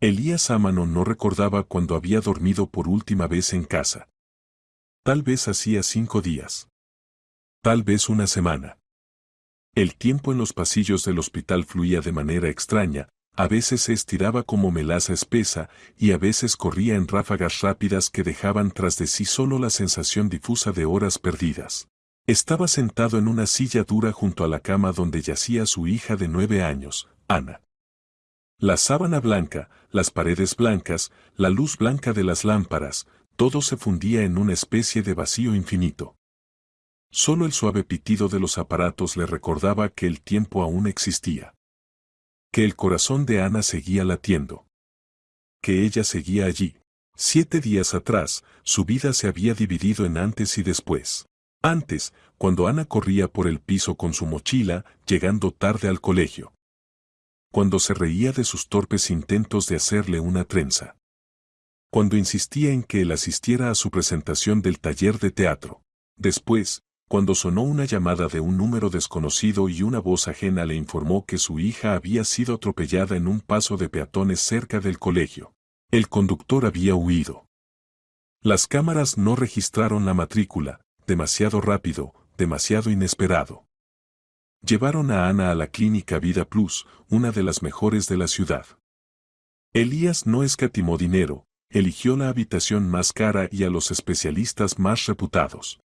Elías Ámano no recordaba cuándo había dormido por última vez en casa. Tal vez hacía 5 días. Tal vez una semana. El tiempo en los pasillos del hospital fluía de manera extraña, a veces se estiraba como melaza espesa y a veces corría en ráfagas rápidas que dejaban tras de sí solo la sensación difusa de horas perdidas. Estaba sentado en una silla dura junto a la cama donde yacía su hija de 9 años, Ana. La sábana blanca, las paredes blancas, la luz blanca de las lámparas, todo se fundía en una especie de vacío infinito. Solo el suave pitido de los aparatos le recordaba que el tiempo aún existía. Que el corazón de Ana seguía latiendo. Que ella seguía allí. 7 días atrás, su vida se había dividido en antes y después. Antes, cuando Ana corría por el piso con su mochila, llegando tarde al colegio. Cuando se reía de sus torpes intentos de hacerle una trenza. Cuando insistía en que él asistiera a su presentación del taller de teatro. Después, cuando sonó una llamada de un número desconocido y una voz ajena le informó que su hija había sido atropellada en un paso de peatones cerca del colegio. El conductor había huido. Las cámaras no registraron la matrícula, demasiado rápido, demasiado inesperado. Llevaron a Ana a la clínica Vida Plus, una de las mejores de la ciudad. Elías no escatimó dinero, eligió la habitación más cara y a los especialistas más reputados.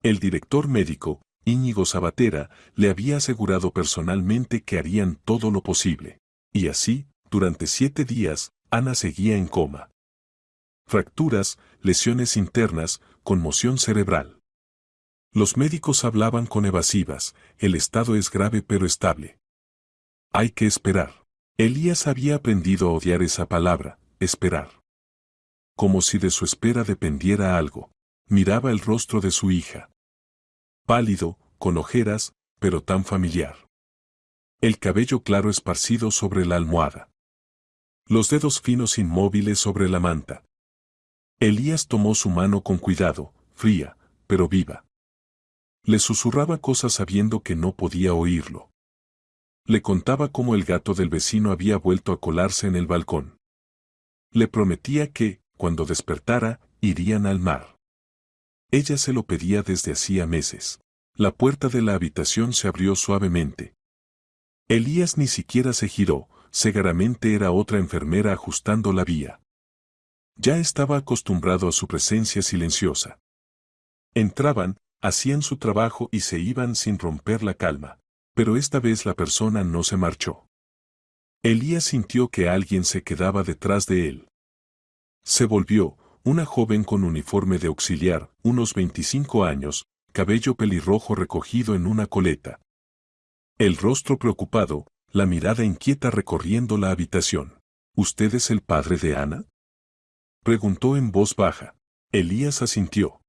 El director médico, Íñigo Sabatera, le había asegurado personalmente que harían todo lo posible. Y así, durante 7 días, Ana seguía en coma. Fracturas, lesiones internas, conmoción cerebral. Los médicos hablaban con evasivas, el estado es grave pero estable. Hay que esperar. Elías había aprendido a odiar esa palabra, esperar. Como si de su espera dependiera algo. Miraba el rostro de su hija. Pálido, con ojeras, pero tan familiar. El cabello claro esparcido sobre la almohada. Los dedos finos inmóviles sobre la manta. Elías tomó su mano con cuidado, fría, pero viva. Le susurraba cosas sabiendo que no podía oírlo. Le contaba cómo el gato del vecino había vuelto a colarse en el balcón. Le prometía que, cuando despertara, irían al mar. Ella se lo pedía desde hacía meses. La puerta de la habitación se abrió suavemente. Elías ni siquiera se giró, seguramente era otra enfermera ajustando la vía. Ya estaba acostumbrado a su presencia silenciosa. Entraban, hacían su trabajo y se iban sin romper la calma, pero esta vez la persona no se marchó. Elías sintió que alguien se quedaba detrás de él. Se volvió, una joven con uniforme de auxiliar, unos 25 años, cabello pelirrojo recogido en una coleta. El rostro preocupado, la mirada inquieta recorriendo la habitación. ¿Usted es el padre de Ana?, preguntó en voz baja. Elías asintió.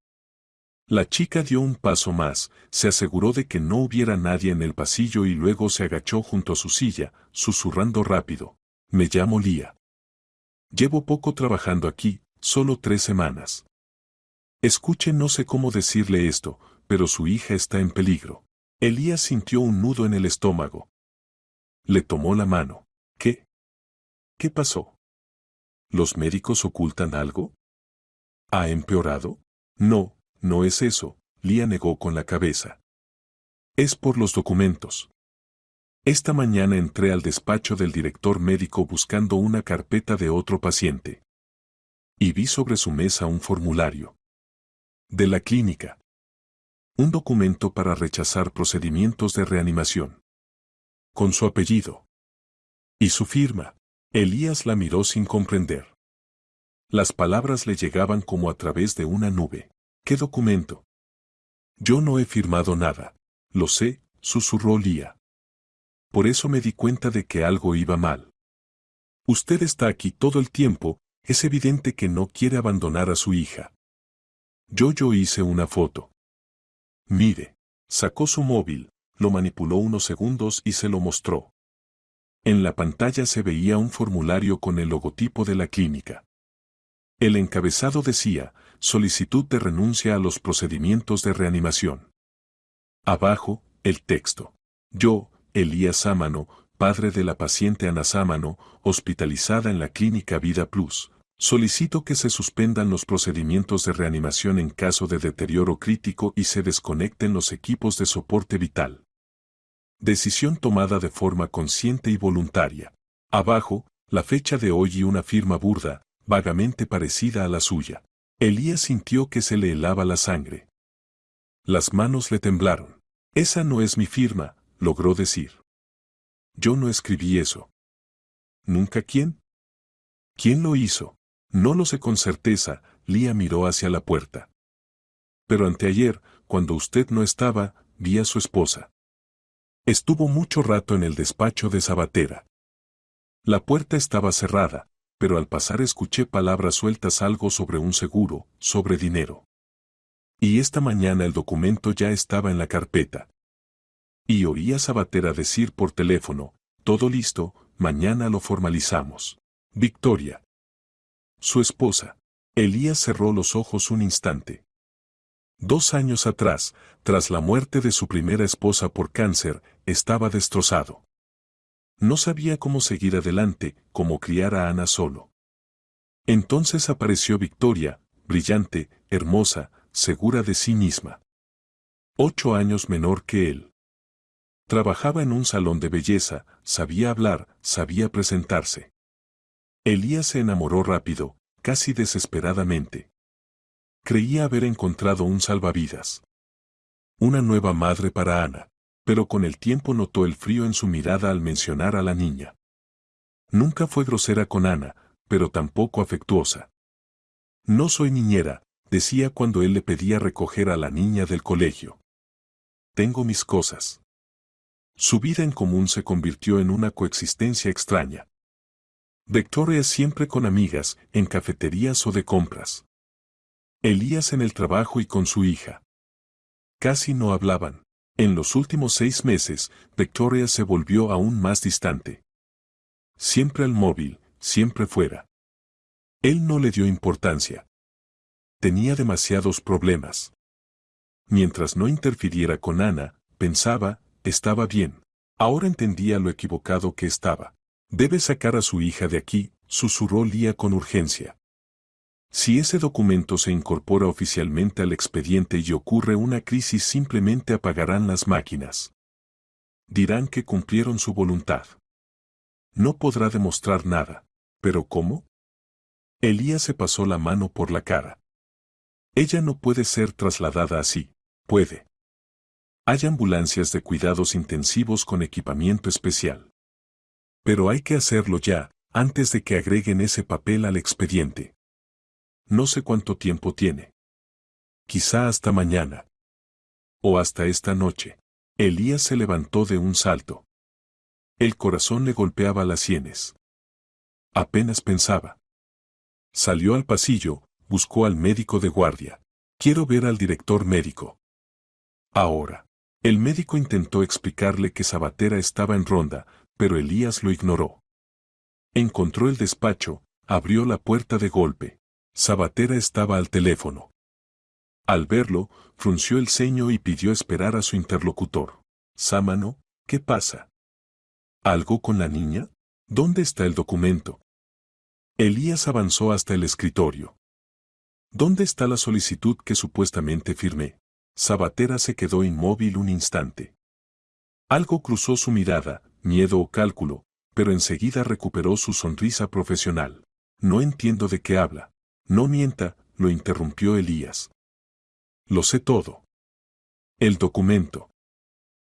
La chica dio un paso más, se aseguró de que no hubiera nadie en el pasillo y luego se agachó junto a su silla, susurrando rápido. Me llamo Lía. Llevo poco trabajando aquí, solo 3 semanas. Escuche, no sé cómo decirle esto, pero su hija está en peligro. Elías sintió un nudo en el estómago. Le tomó la mano. ¿Qué? ¿Qué pasó? ¿Los médicos ocultan algo? ¿Ha empeorado? No, no es eso, Lía negó con la cabeza. Es por los documentos. Esta mañana entré al despacho del director médico buscando una carpeta de otro paciente. Y vi sobre su mesa un formulario. De la clínica. Un documento para rechazar procedimientos de reanimación. Con su apellido. Y su firma. Elías la miró sin comprender. Las palabras le llegaban como a través de una nube. ¿Qué documento? Yo no he firmado nada. Lo sé, susurró Lía. Por eso me di cuenta de que algo iba mal. Usted está aquí todo el tiempo, es evidente que no quiere abandonar a su hija. Yo hice una foto. Mire, sacó su móvil, lo manipuló unos segundos y se lo mostró. En la pantalla se veía un formulario con el logotipo de la clínica. El encabezado decía, solicitud de renuncia a los procedimientos de reanimación. Abajo, el texto. Yo, Elías Ámano, padre de la paciente Ana Sámano, hospitalizada en la clínica Vida Plus, solicito que se suspendan los procedimientos de reanimación en caso de deterioro crítico y se desconecten los equipos de soporte vital. Decisión tomada de forma consciente y voluntaria. Abajo, la fecha de hoy y una firma burda, vagamente parecida a la suya. Elías sintió que se le helaba la sangre. Las manos le temblaron. Esa no es mi firma, logró decir. Yo no escribí eso. ¿Nunca quién? ¿Quién lo hizo? No lo sé con certeza, Lía miró hacia la puerta. Pero anteayer, cuando usted no estaba, vi a su esposa. Estuvo mucho rato en el despacho de Sabatera. La puerta estaba cerrada, pero al pasar escuché palabras sueltas, algo sobre un seguro, sobre dinero. Y esta mañana el documento ya estaba en la carpeta. Y oí a Sabatera decir por teléfono, todo listo, mañana lo formalizamos. Victoria. Su esposa. Elías cerró los ojos un instante. 2 años atrás, tras la muerte de su primera esposa por cáncer, estaba destrozado. No sabía cómo seguir adelante, cómo criar a Ana solo. Entonces apareció Victoria, brillante, hermosa, segura de sí misma. 8 años menor que él. Trabajaba en un salón de belleza, sabía hablar, sabía presentarse. Elías se enamoró rápido, casi desesperadamente. Creía haber encontrado un salvavidas. Una nueva madre para Ana, pero con el tiempo notó el frío en su mirada al mencionar a la niña. Nunca fue grosera con Ana, pero tampoco afectuosa. No soy niñera, decía cuando él le pedía recoger a la niña del colegio. Tengo mis cosas. Su vida en común se convirtió en una coexistencia extraña. Victoria siempre con amigas, en cafeterías o de compras. Elías en el trabajo y con su hija. Casi no hablaban. En los últimos 6 meses, Victoria se volvió aún más distante. Siempre al móvil, siempre fuera. Él no le dio importancia. Tenía demasiados problemas. Mientras no interfiriera con Ana, pensaba, estaba bien. Ahora entendía lo equivocado que estaba. Debe sacar a su hija de aquí, susurró Lía con urgencia. Si ese documento se incorpora oficialmente al expediente y ocurre una crisis, simplemente apagarán las máquinas. Dirán que cumplieron su voluntad. No podrá demostrar nada. ¿Pero cómo? Elías se pasó la mano por la cara. Ella no puede ser trasladada así. Puede. Hay ambulancias de cuidados intensivos con equipamiento especial. Pero hay que hacerlo ya, antes de que agreguen ese papel al expediente. No sé cuánto tiempo tiene. Quizá hasta mañana. O hasta esta noche. Elías se levantó de un salto. El corazón le golpeaba las sienes. Apenas pensaba. Salió al pasillo, buscó al médico de guardia. Quiero ver al director médico. Ahora. El médico intentó explicarle que Sabatera estaba en ronda, pero Elías lo ignoró. Encontró el despacho, abrió la puerta de golpe. Sabatera estaba al teléfono. Al verlo, frunció el ceño y pidió esperar a su interlocutor. Sámano, ¿qué pasa? ¿Algo con la niña? ¿Dónde está el documento? Elías avanzó hasta el escritorio. ¿Dónde está la solicitud que supuestamente firmé? Sabatera se quedó inmóvil un instante. Algo cruzó su mirada, miedo o cálculo, pero enseguida recuperó su sonrisa profesional. No entiendo de qué habla. No mienta, lo interrumpió Elías. Lo sé todo. El documento.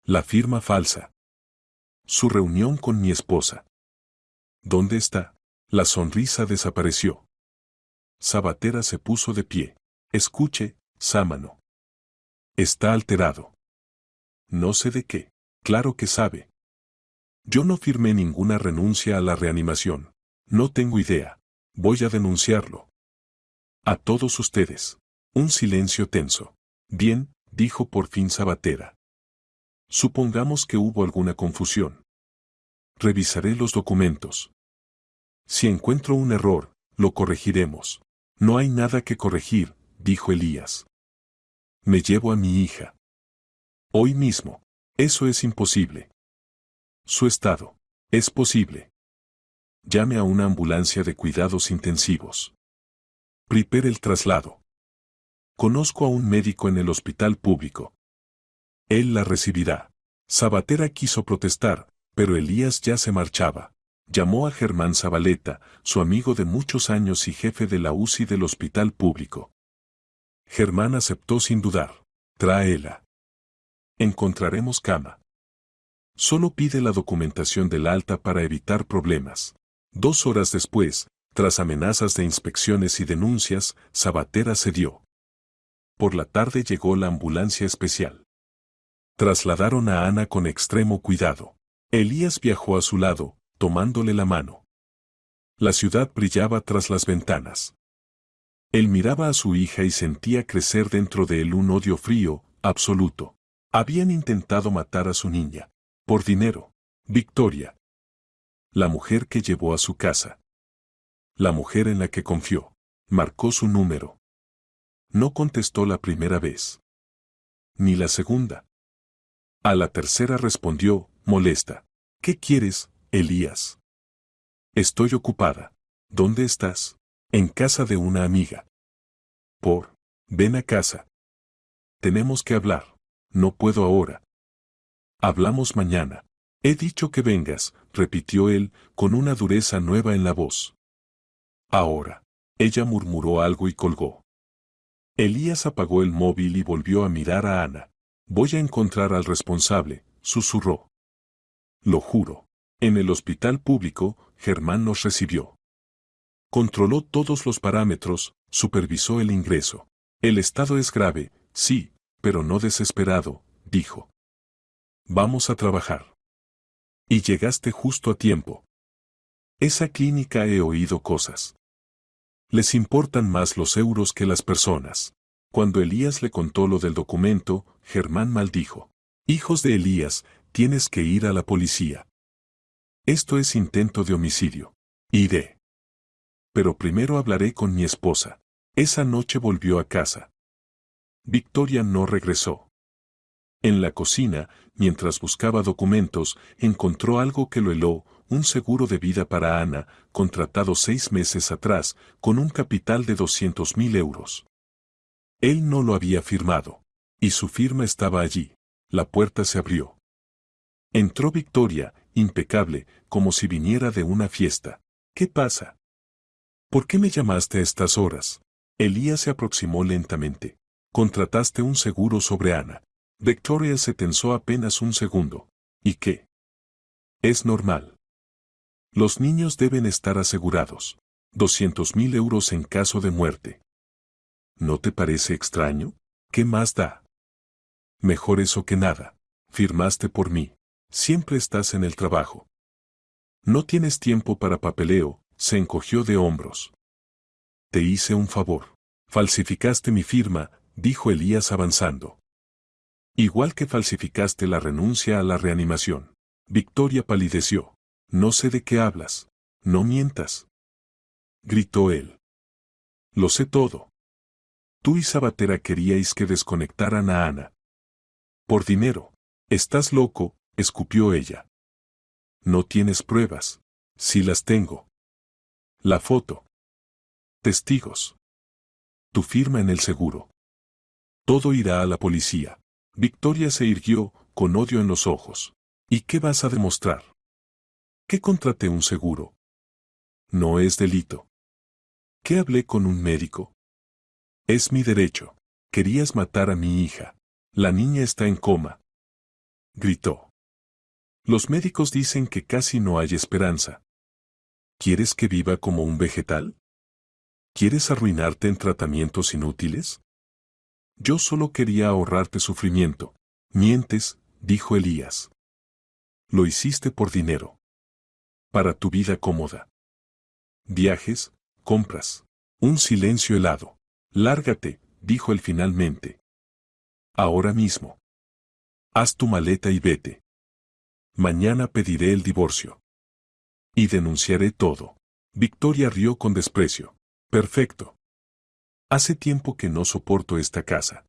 La firma falsa. Su reunión con mi esposa. ¿Dónde está? La sonrisa desapareció. Sabatera se puso de pie. Escuche, Sámano. Está alterado. No sé de qué. Claro que sabe. Yo no firmé ninguna renuncia a la reanimación. No tengo idea. Voy a denunciarlo. A todos ustedes. Un silencio tenso. Bien, dijo por fin Sabatera. Supongamos que hubo alguna confusión. Revisaré los documentos. Si encuentro un error, lo corregiremos. No hay nada que corregir, dijo Elías. Me llevo a mi hija. Hoy mismo. Eso es imposible. Su estado. Es posible. Llame a una ambulancia de cuidados intensivos. Prepare el traslado. Conozco a un médico en el hospital público. Él la recibirá. Sabatera quiso protestar, pero Elías ya se marchaba. Llamó a Germán Zabaleta, su amigo de muchos años y jefe de la UCI del hospital público. Germán aceptó sin dudar. Tráela. Encontraremos cama. Solo pide la documentación del alta para evitar problemas. 2 horas después, tras amenazas de inspecciones y denuncias, Sabatera cedió. Por la tarde llegó la ambulancia especial. Trasladaron a Ana con extremo cuidado. Elías viajó a su lado, tomándole la mano. La ciudad brillaba tras las ventanas. Él miraba a su hija y sentía crecer dentro de él un odio frío, absoluto. Habían intentado matar a su niña. Por dinero. Victoria. La mujer que llevó a su casa. La mujer en la que confió. Marcó su número. No contestó la primera vez. Ni la segunda. A la tercera respondió, molesta. ¿Qué quieres, Elías? Estoy ocupada. ¿Dónde estás? En casa de una amiga. Ven a casa. Tenemos que hablar. No puedo ahora. Hablamos mañana. He dicho que vengas, repitió él, con una dureza nueva en la voz. Ahora. Ella murmuró algo y colgó. Elías apagó el móvil y volvió a mirar a Ana. Voy a encontrar al responsable, susurró. Lo juro. En el hospital público, Germán nos recibió. Controló todos los parámetros, supervisó el ingreso. El estado es grave, sí, pero no desesperado, dijo. Vamos a trabajar. Y llegaste justo a tiempo. Esa clínica he oído cosas. Les importan más los euros que las personas. Cuando Elías le contó lo del documento, Germán maldijo. Hijos de Elías, tienes que ir a la policía. Esto es intento de homicidio. Iré. Pero primero hablaré con mi esposa. Esa noche volvió a casa. Victoria no regresó. En la cocina, mientras buscaba documentos, encontró algo que lo heló, un seguro de vida para Ana, contratado 6 meses atrás, con un capital de 200.000 euros. Él no lo había firmado. Y su firma estaba allí. La puerta se abrió. Entró Victoria, impecable, como si viniera de una fiesta. ¿Qué pasa? ¿Por qué me llamaste a estas horas? Elías se aproximó lentamente. Contrataste un seguro sobre Ana. Victoria se tensó apenas un segundo. ¿Y qué? Es normal. Los niños deben estar asegurados. 200.000 euros en caso de muerte. ¿No te parece extraño? ¿Qué más da? Mejor eso que nada. Firmaste por mí. Siempre estás en el trabajo. No tienes tiempo para papeleo, se encogió de hombros. Te hice un favor. Falsificaste mi firma, dijo Elías avanzando. Igual que falsificaste la renuncia a la reanimación. Victoria palideció. No sé de qué hablas. No mientas. Gritó él. Lo sé todo. Tú y Sabatera queríais que desconectaran a Ana. Por dinero. Estás loco, escupió ella. No tienes pruebas. Sí las tengo. La foto. Testigos. Tu firma en el seguro. Todo irá a la policía. Victoria se irguió, con odio en los ojos. ¿Y qué vas a demostrar? ¿Que contraté un seguro? No es delito. ¿Que hablé con un médico? Es mi derecho. Querías matar a mi hija. La niña está en coma. Gritó. Los médicos dicen que casi no hay esperanza. ¿Quieres que viva como un vegetal? ¿Quieres arruinarte en tratamientos inútiles? Yo solo quería ahorrarte sufrimiento. Mientes, dijo Elías. Lo hiciste por dinero. Para tu vida cómoda. Viajes, compras. Un silencio helado. Lárgate, dijo él finalmente. Ahora mismo. Haz tu maleta y vete. Mañana pediré el divorcio. Y denunciaré todo. Victoria rió con desprecio. Perfecto. Hace tiempo que no soporto esta casa.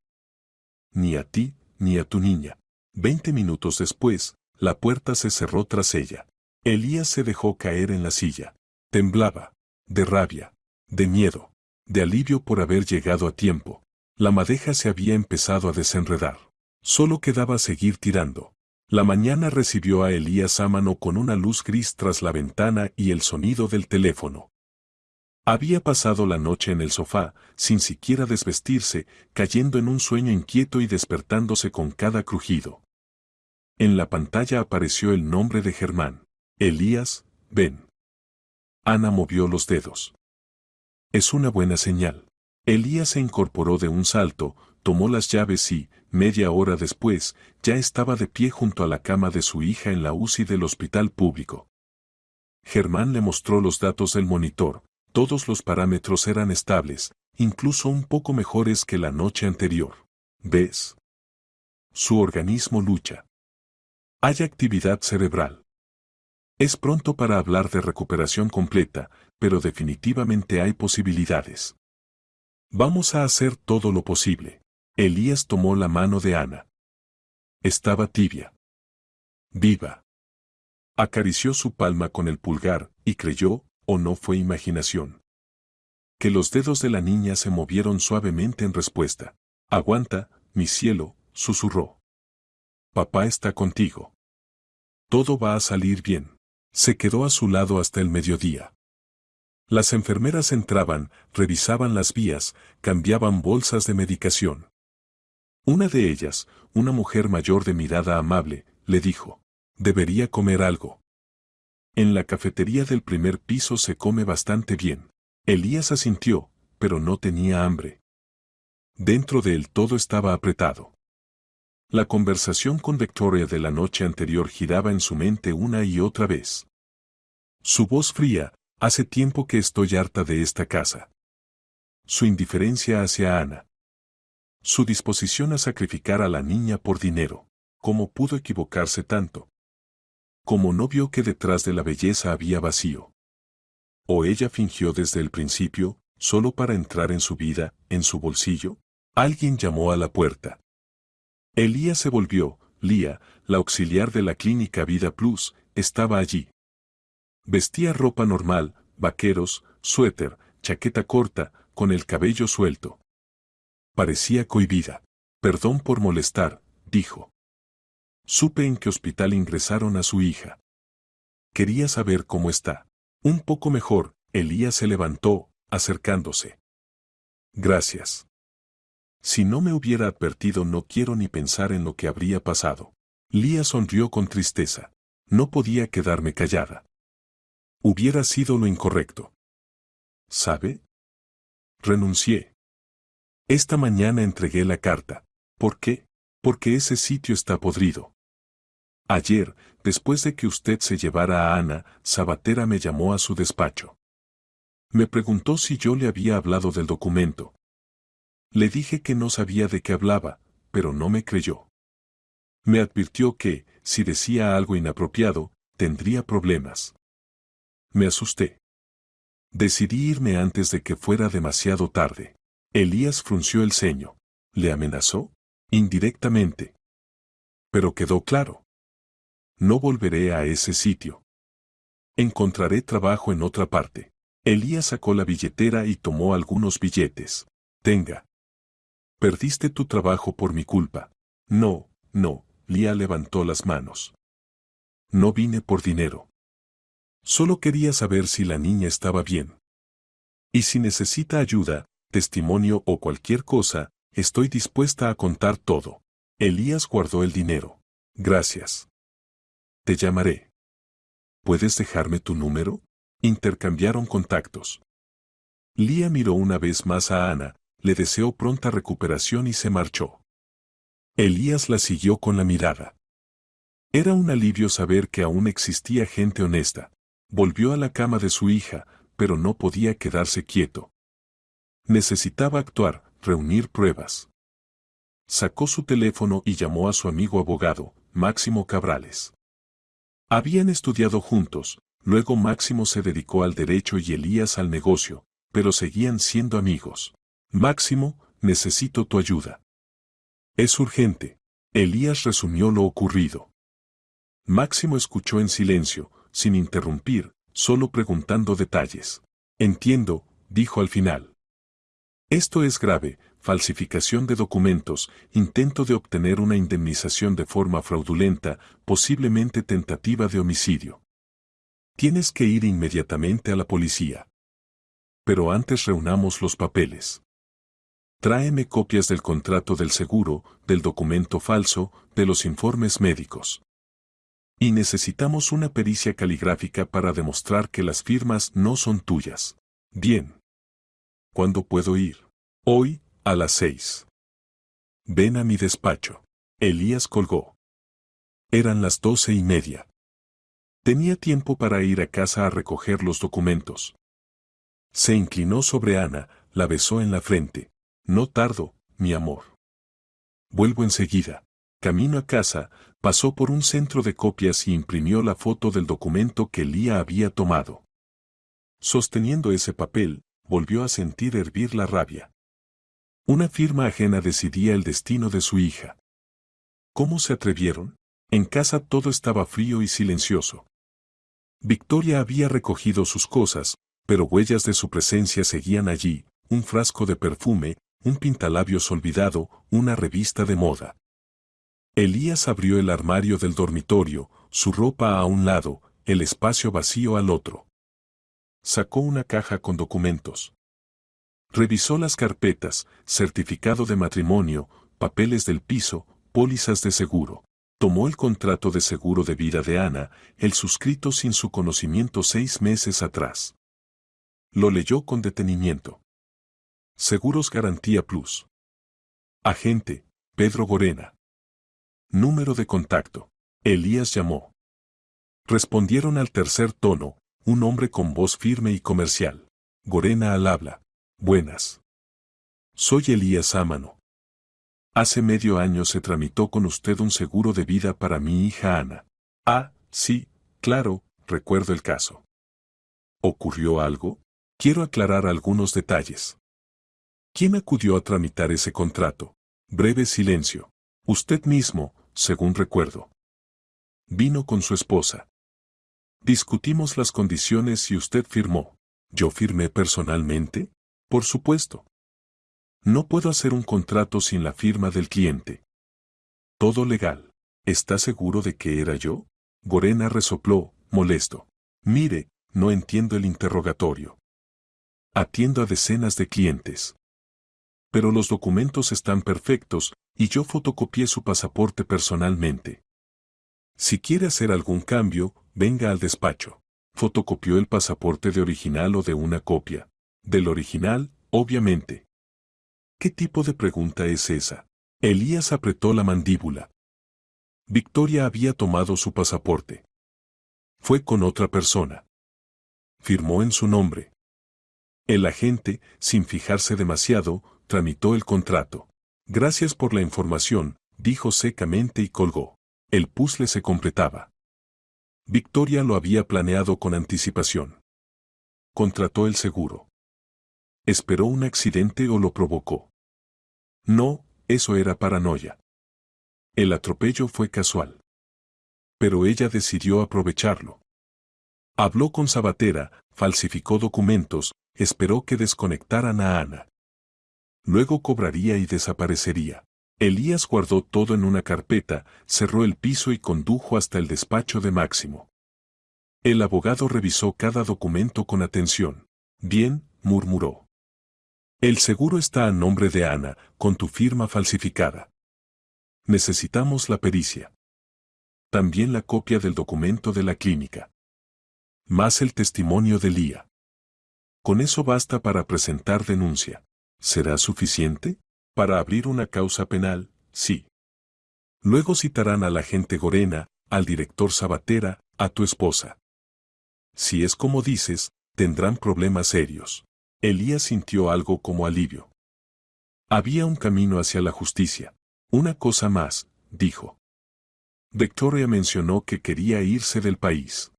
Ni a ti, ni a tu niña. 20 minutos después, la puerta se cerró tras ella. Elías se dejó caer en la silla. Temblaba. De rabia. De miedo. De alivio por haber llegado a tiempo. La madeja se había empezado a desenredar. Solo quedaba seguir tirando. La mañana recibió a Elías a mano con una luz gris tras la ventana y el sonido del teléfono. Había pasado la noche en el sofá, sin siquiera desvestirse, cayendo en un sueño inquieto y despertándose con cada crujido. En la pantalla apareció el nombre de Germán. Elías, ven. Ana movió los dedos. Es una buena señal. Elías se incorporó de un salto, tomó las llaves y, media hora después, ya estaba de pie junto a la cama de su hija en la UCI del hospital público. Germán le mostró los datos del monitor. Todos los parámetros eran estables, incluso un poco mejores que la noche anterior. ¿Ves? Su organismo lucha. Hay actividad cerebral. Es pronto para hablar de recuperación completa, pero definitivamente hay posibilidades. Vamos a hacer todo lo posible. Elías tomó la mano de Ana. Estaba tibia. Viva. Acarició su palma con el pulgar, y creyó, o no fue imaginación, que los dedos de la niña se movieron suavemente en respuesta. Aguanta, mi cielo, susurró. Papá está contigo. Todo va a salir bien. Se quedó a su lado hasta el mediodía. Las enfermeras entraban, revisaban las vías, cambiaban bolsas de medicación. Una de ellas, una mujer mayor de mirada amable, le dijo, debería comer algo. En la cafetería del primer piso se come bastante bien. Elías asintió, pero no tenía hambre. Dentro de él todo estaba apretado. La conversación con Victoria de la noche anterior giraba en su mente una y otra vez. Su voz fría, hace tiempo que estoy harta de esta casa. Su indiferencia hacia Ana. Su disposición a sacrificar a la niña por dinero. ¿Cómo pudo equivocarse tanto? ¿Cómo no vio que detrás de la belleza había vacío? ¿O ella fingió desde el principio, solo para entrar en su vida, en su bolsillo? Alguien llamó a la puerta. Elías se volvió. Lía, la auxiliar de la clínica Vida Plus, estaba allí. Vestía ropa normal, vaqueros, suéter, chaqueta corta, con el cabello suelto. Parecía cohibida. Perdón por molestar, dijo. Supe en qué hospital ingresaron a su hija. Quería saber cómo está. Un poco mejor. Elías se levantó, acercándose. Gracias. Si no me hubiera advertido no quiero ni pensar en lo que habría pasado. Lía sonrió con tristeza. No podía quedarme callada. Hubiera sido lo incorrecto. ¿Sabe? Renuncié. Esta mañana entregué la carta. ¿Por qué? Porque ese sitio está podrido. Ayer, después de que usted se llevara a Ana, Sabatera me llamó a su despacho. Me preguntó si yo le había hablado del documento. Le dije que no sabía de qué hablaba, pero no me creyó. Me advirtió que, si decía algo inapropiado, tendría problemas. Me asusté. Decidí irme antes de que fuera demasiado tarde. Elías frunció el ceño. ¿Le amenazó? Indirectamente. Pero quedó claro. No volveré a ese sitio. Encontraré trabajo en otra parte. Elías sacó la billetera y tomó algunos billetes. Tenga. Perdiste tu trabajo por mi culpa. No, no, Lía levantó las manos. No vine por dinero. Solo quería saber si la niña estaba bien. Y si necesita ayuda, testimonio o cualquier cosa, estoy dispuesta a contar todo. Elías guardó el dinero. Gracias. Te llamaré. ¿Puedes dejarme tu número? Intercambiaron contactos. Lía miró una vez más a Ana, le deseó pronta recuperación y se marchó. Elías la siguió con la mirada. Era un alivio saber que aún existía gente honesta. Volvió a la cama de su hija, pero no podía quedarse quieto. Necesitaba actuar, reunir pruebas. Sacó su teléfono y llamó a su amigo abogado, Máximo Cabrales. Habían estudiado juntos, luego Máximo se dedicó al derecho y Elías al negocio, pero seguían siendo amigos. Máximo, necesito tu ayuda. Es urgente. Elías resumió lo ocurrido. Máximo escuchó en silencio, sin interrumpir, solo preguntando detalles. Entiendo, dijo al final. Esto es grave, falsificación de documentos, intento de obtener una indemnización de forma fraudulenta, posiblemente tentativa de homicidio. Tienes que ir inmediatamente a la policía. Pero antes reunamos los papeles. Tráeme copias del contrato del seguro, del documento falso, de los informes médicos. Y necesitamos una pericia caligráfica para demostrar que las firmas no son tuyas. Bien. ¿Cuándo puedo ir? Hoy, a las 6. Ven a mi despacho. Elías colgó. Eran las 12:30. Tenía tiempo para ir a casa a recoger los documentos. Se inclinó sobre Ana, la besó en la frente. No tardo, mi amor. Vuelvo enseguida. Camino a casa, pasó por un centro de copias y imprimió la foto del documento que Lía había tomado. Sosteniendo ese papel, volvió a sentir hervir la rabia. Una firma ajena decidía el destino de su hija. ¿Cómo se atrevieron? En casa todo estaba frío y silencioso. Victoria había recogido sus cosas, pero huellas de su presencia seguían allí, un frasco de perfume, un pintalabios olvidado, una revista de moda. Elías abrió el armario del dormitorio, su ropa a un lado, el espacio vacío al otro. Sacó una caja con documentos. Revisó las carpetas, certificado de matrimonio, papeles del piso, pólizas de seguro. Tomó el contrato de seguro de vida de Ana, el suscrito sin su conocimiento 6 meses atrás. Lo leyó con detenimiento. Seguros Garantía Plus. Agente, Pedro Gorena. Número de contacto. Elías llamó. Respondieron al tercer tono, un hombre con voz firme y comercial. Gorena al habla. Buenas. Soy Elías Ámano. Hace medio año se tramitó con usted un seguro de vida para mi hija Ana. Ah, sí, claro, recuerdo el caso. ¿Ocurrió algo? Quiero aclarar algunos detalles. ¿Quién acudió a tramitar ese contrato? Breve silencio. Usted mismo, según recuerdo. Vino con su esposa. Discutimos las condiciones y usted firmó. ¿Yo firmé personalmente? Por supuesto. No puedo hacer un contrato sin la firma del cliente. Todo legal. ¿Está seguro de que era yo? Gorena resopló, molesto. Mire, no entiendo el interrogatorio. Atiendo a decenas de clientes. Pero los documentos están perfectos, y yo fotocopié su pasaporte personalmente. Si quiere hacer algún cambio, venga al despacho. Fotocopió el pasaporte de original o de una copia. Del original, obviamente. ¿Qué tipo de pregunta es esa? Elías apretó la mandíbula. Victoria había tomado su pasaporte. Fue con otra persona. Firmó en su nombre. El agente, sin fijarse demasiado, tramitó el contrato. Gracias por la información, dijo secamente y colgó. El puzzle se completaba. Victoria lo había planeado con anticipación. Contrató el seguro. ¿Esperó un accidente o lo provocó? No, eso era paranoia. El atropello fue casual. Pero ella decidió aprovecharlo. Habló con Sabatera, falsificó documentos, esperó que desconectaran a Ana. Luego cobraría y desaparecería. Elías guardó todo en una carpeta, cerró el piso y condujo hasta el despacho de Máximo. El abogado revisó cada documento con atención. Bien, murmuró. El seguro está a nombre de Ana, con tu firma falsificada. Necesitamos la pericia. También la copia del documento de la clínica. Más el testimonio de Lía. Con eso basta para presentar denuncia. ¿Será suficiente? Para abrir una causa penal, sí. Luego citarán al agente Gorena, al director Sabatera, a tu esposa. Si es como dices, tendrán problemas serios. Elías sintió algo como alivio. Había un camino hacia la justicia. Una cosa más, dijo. Victoria mencionó que quería irse del país.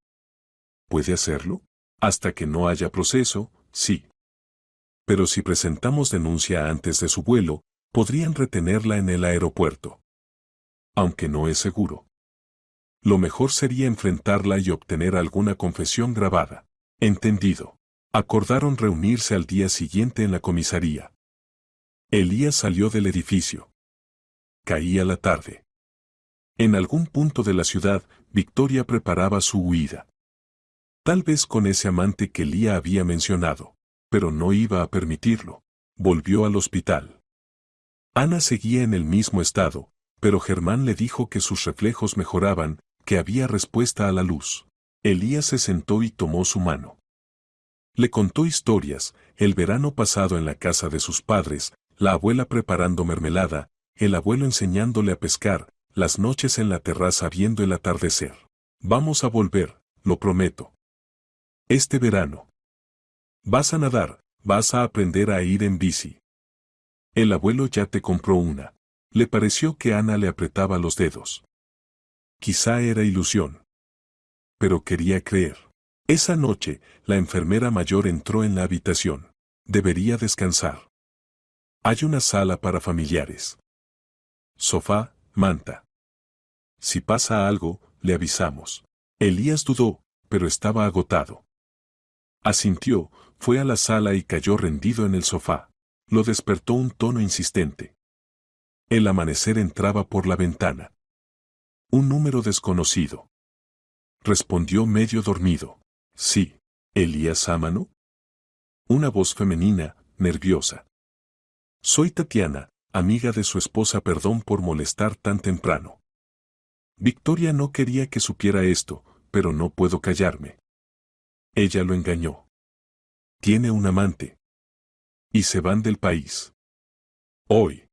¿Puede hacerlo? Hasta que no haya proceso, sí. Pero si presentamos denuncia antes de su vuelo, podrían retenerla en el aeropuerto. Aunque no es seguro. Lo mejor sería enfrentarla y obtener alguna confesión grabada. Entendido. Acordaron reunirse al día siguiente en la comisaría. Elías salió del edificio. Caía la tarde. En algún punto de la ciudad, Victoria preparaba su huida. Tal vez con ese amante que Lía había mencionado, pero no iba a permitirlo. Volvió al hospital. Ana seguía en el mismo estado, pero Germán le dijo que sus reflejos mejoraban, que había respuesta a la luz. Elías se sentó y tomó su mano. Le contó historias, el verano pasado en la casa de sus padres, la abuela preparando mermelada, el abuelo enseñándole a pescar, las noches en la terraza viendo el atardecer. Vamos a volver, lo prometo. Este verano. Vas a nadar, vas a aprender a ir en bici. El abuelo ya te compró una. Le pareció que Ana le apretaba los dedos. Quizá era ilusión. Pero quería creer. Esa noche, la enfermera mayor entró en la habitación. Debería descansar. Hay una sala para familiares. Sofá, manta. Si pasa algo, le avisamos. Elías dudó, pero estaba agotado. Asintió, fue a la sala y cayó rendido en el sofá. Lo despertó un tono insistente. El amanecer entraba por la ventana. Un número desconocido. Respondió medio dormido. Sí. ¿Elías Sámano? Una voz femenina, nerviosa. Soy Tatiana, amiga de su esposa. Perdón por molestar tan temprano. Victoria no quería que supiera esto, pero no puedo callarme. Ella lo engañó. Tiene un amante. Y se van del país. Hoy.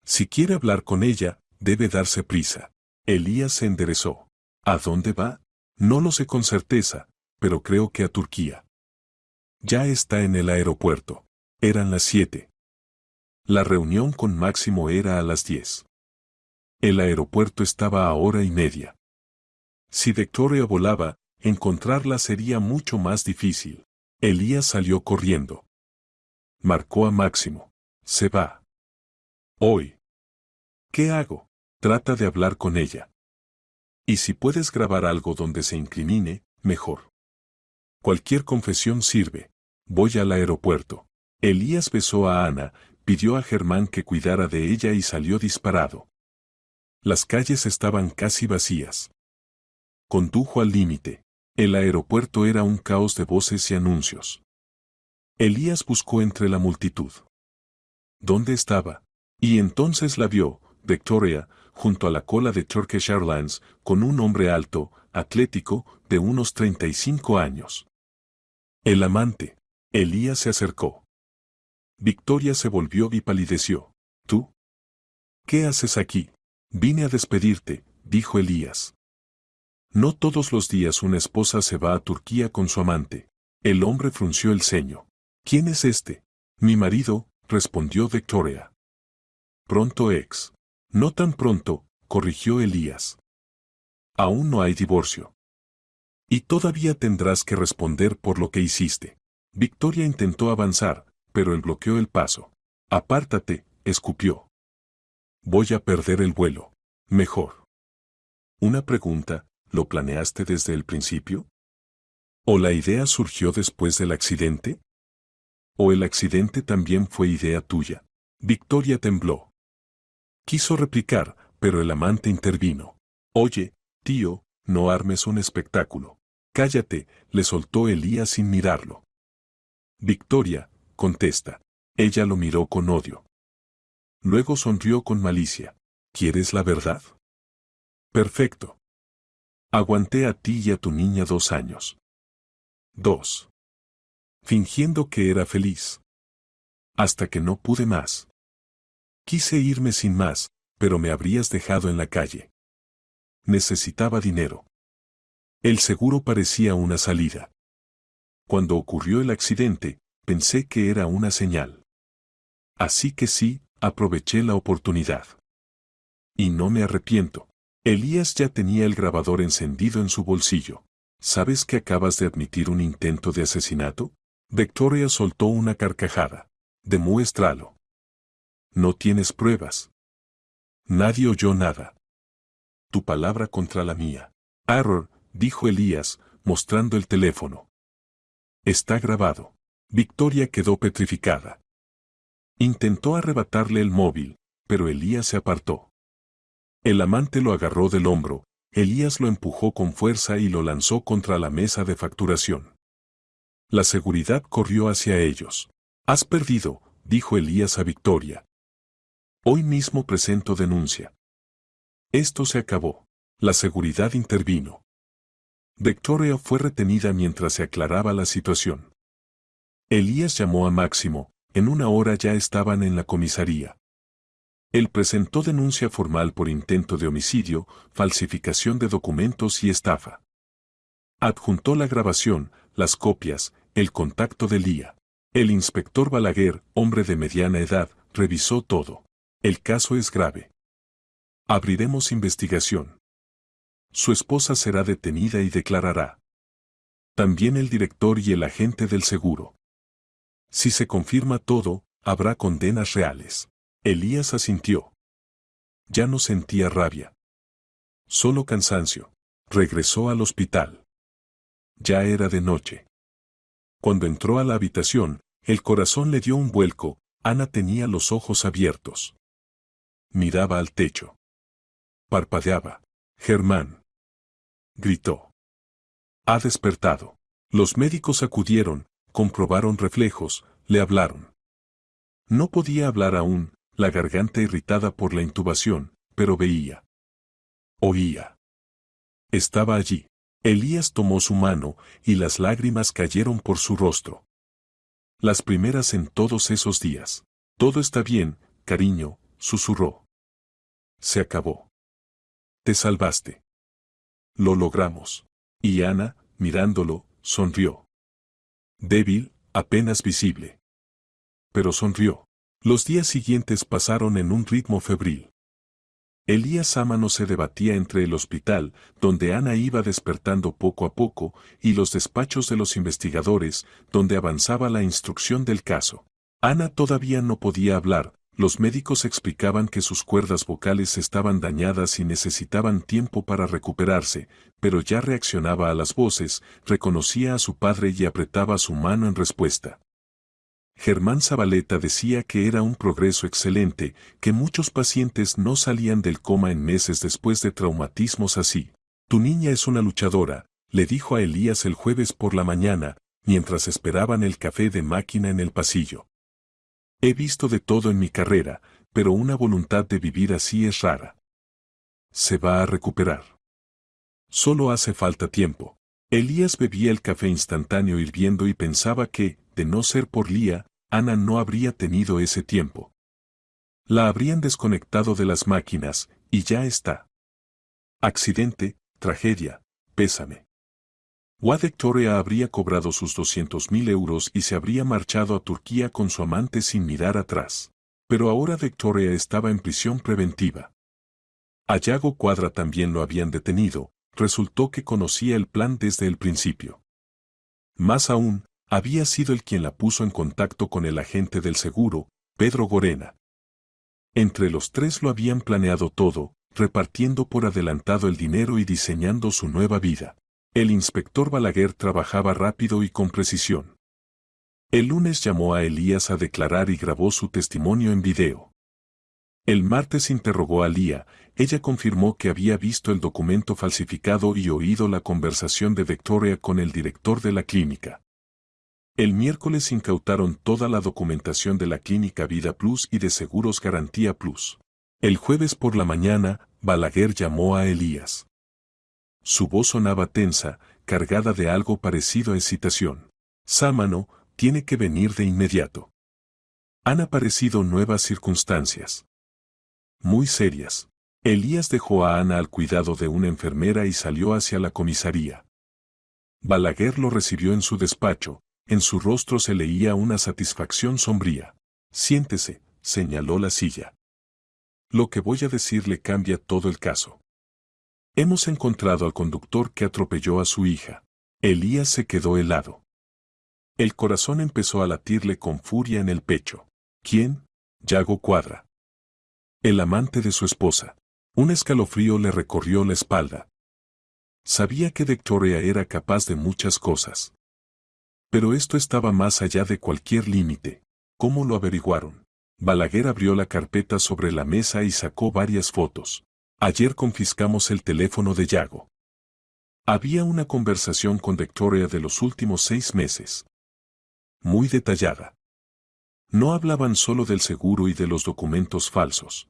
Si quiere hablar con ella, debe darse prisa. Elías se enderezó. ¿A dónde va? No lo sé con certeza, pero creo que a Turquía. Ya está en el aeropuerto. Eran las 7. La reunión con Máximo era a las 10. El aeropuerto estaba a hora y media. Si Victoria volaba, encontrarla sería mucho más difícil. Elías salió corriendo. Marcó a Máximo. Se va. Hoy. ¿Qué hago? Trata de hablar con ella. Y si puedes grabar algo donde se incrimine, mejor. Cualquier confesión sirve. Voy al aeropuerto. Elías besó a Ana, pidió a Germán que cuidara de ella y salió disparado. Las calles estaban casi vacías. Condujo al límite. El aeropuerto era un caos de voces y anuncios. Elías buscó entre la multitud. ¿Dónde estaba? Y entonces la vio, Victoria, junto a la cola de Turkish Airlines, con un hombre alto, atlético, de unos 35 años. El amante. Elías se acercó. Victoria se volvió y palideció. ¿Tú? ¿Qué haces aquí? Vine a despedirte, dijo Elías. No todos los días una esposa se va a Turquía con su amante. El hombre frunció el ceño. ¿Quién es este? Mi marido, respondió Victoria. Pronto ex. No tan pronto, corrigió Elías. Aún no hay divorcio. Y todavía tendrás que responder por lo que hiciste. Victoria intentó avanzar, pero él bloqueó el paso. Apártate, escupió. Voy a perder el vuelo. Mejor. Una pregunta, ¿lo planeaste desde el principio? ¿O la idea surgió después del accidente? ¿O el accidente también fue idea tuya? Victoria tembló. Quiso replicar, pero el amante intervino. Oye, tío, no armes un espectáculo. Cállate, le soltó Elías sin mirarlo. Victoria, contesta. Ella lo miró con odio. Luego sonrió con malicia. ¿Quieres la verdad? Perfecto. Aguanté a ti y a tu niña 2 años. 2. Fingiendo que era feliz. Hasta que no pude más. Quise irme sin más, pero me habrías dejado en la calle. Necesitaba dinero. El seguro parecía una salida. Cuando ocurrió el accidente, pensé que era una señal. Así que sí, aproveché la oportunidad. Y no me arrepiento. Elías ya tenía el grabador encendido en su bolsillo. ¿Sabes que acabas de admitir un intento de asesinato? Victoria soltó una carcajada. Demuéstralo. No tienes pruebas. Nadie oyó nada. tu palabra contra la mía. Error, dijo Elías, mostrando el teléfono. Está grabado. Victoria quedó petrificada. Intentó arrebatarle el móvil, pero Elías se apartó. El amante lo agarró del hombro, Elías lo empujó con fuerza y lo lanzó contra la mesa de facturación. La seguridad corrió hacia ellos. Has perdido, dijo Elías a Victoria. Hoy mismo presento denuncia. Esto se acabó. La seguridad intervino. Victoria fue retenida mientras se aclaraba la situación. Elías llamó a Máximo, en una hora ya estaban en la comisaría. Él presentó denuncia formal por intento de homicidio, falsificación de documentos y estafa. Adjuntó la grabación, las copias, el contacto de Lía. El inspector Balaguer, hombre de mediana edad, revisó todo. El caso es grave. Abriremos investigación. Su esposa será detenida y declarará. También el director y el agente del seguro. Si se confirma todo, habrá condenas reales. Elías asintió. Ya no sentía rabia. Solo cansancio. Regresó al hospital. Ya era de noche. Cuando entró a la habitación, el corazón le dio un vuelco, Ana tenía los ojos abiertos. Miraba al techo. Parpadeaba. Germán. Gritó. Ha despertado. Los médicos acudieron, comprobaron reflejos, le hablaron. No podía hablar aún, la garganta irritada por la intubación, pero veía. Oía. Estaba allí. Elías tomó su mano, y las lágrimas cayeron por su rostro. Las primeras en todos esos días. Todo está bien, cariño, susurró. Se acabó. Te salvaste. Lo logramos. Y Ana, mirándolo, sonrió. Débil, apenas visible. Pero sonrió. Los días siguientes pasaron en un ritmo febril. Elías Sámano se debatía entre el hospital, donde Ana iba despertando poco a poco, y los despachos de los investigadores, donde avanzaba la instrucción del caso. Ana todavía no podía hablar, los médicos explicaban que sus cuerdas vocales estaban dañadas y necesitaban tiempo para recuperarse, pero ya reaccionaba a las voces, reconocía a su padre y apretaba su mano en respuesta. Germán Zabaleta decía que era un progreso excelente, que muchos pacientes no salían del coma en meses después de traumatismos así. Tu niña es una luchadora, le dijo a Elías el jueves por la mañana, mientras esperaban el café de máquina en el pasillo. He visto de todo en mi carrera, pero una voluntad de vivir así es rara. Se va a recuperar. Solo hace falta tiempo. Elías bebía el café instantáneo hirviendo y pensaba que, de no ser por Lía, Ana no habría tenido ese tiempo. La habrían desconectado de las máquinas, y ya está. Accidente, tragedia, pésame. Victoria habría cobrado sus 200.000 euros y se habría marchado a Turquía con su amante sin mirar atrás. Pero ahora Victoria estaba en prisión preventiva. A Yago Cuadra también lo habían detenido, resultó que conocía el plan desde el principio. Más aún, había sido él quien la puso en contacto con el agente del seguro, Pedro Gorena. Entre los tres lo habían planeado todo, repartiendo por adelantado el dinero y diseñando su nueva vida. El inspector Balaguer trabajaba rápido y con precisión. El lunes llamó a Elías a declarar y grabó su testimonio en video. El martes interrogó a Lía, ella confirmó que había visto el documento falsificado y oído la conversación de Victoria con el director de la clínica. El miércoles incautaron toda la documentación de la clínica Vida Plus y de Seguros Garantía Plus. El jueves por la mañana, Balaguer llamó a Elías. Su voz sonaba tensa, cargada de algo parecido a excitación. Sámano, tiene que venir de inmediato. Han aparecido nuevas circunstancias. Muy serias. Elías dejó a Ana al cuidado de una enfermera y salió hacia la comisaría. Balaguer lo recibió en su despacho, en su rostro se leía una satisfacción sombría. Siéntese, señaló la silla. Lo que voy a decirle cambia todo el caso. Hemos encontrado al conductor que atropelló a su hija. Elías se quedó helado. El corazón empezó a latirle con furia en el pecho. ¿Quién? Yago Cuadra. El amante de su esposa. Un escalofrío le recorrió la espalda. Sabía que Victoria era capaz de muchas cosas. Pero esto estaba más allá de cualquier límite. ¿Cómo lo averiguaron? Balaguer abrió la carpeta sobre la mesa y sacó varias fotos. Ayer confiscamos el teléfono de Yago. Había una conversación con Victoria de los últimos 6 meses. Muy detallada. No hablaban solo del seguro y de los documentos falsos.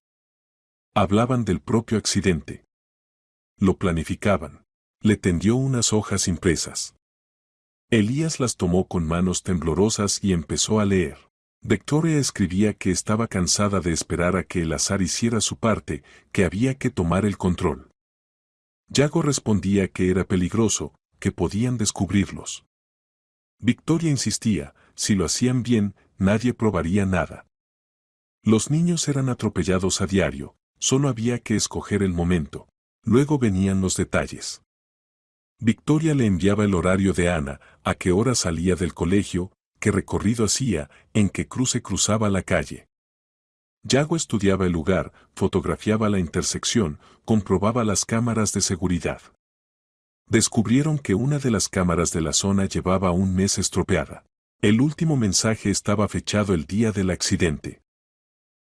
Hablaban del propio accidente. Lo planificaban. Le tendió unas hojas impresas. Elías las tomó con manos temblorosas y empezó a leer. Victoria escribía que estaba cansada de esperar a que el azar hiciera su parte, que había que tomar el control. Yago respondía que era peligroso, que podían descubrirlos. Victoria insistía, si lo hacían bien, nadie probaría nada. Los niños eran atropellados a diario, solo había que escoger el momento. Luego venían los detalles. Victoria le enviaba el horario de Ana, a qué hora salía del colegio, qué recorrido hacía, en qué cruce cruzaba la calle. Yago estudiaba el lugar, fotografiaba la intersección, comprobaba las cámaras de seguridad. Descubrieron que una de las cámaras de la zona llevaba un mes estropeada. El último mensaje estaba fechado el día del accidente.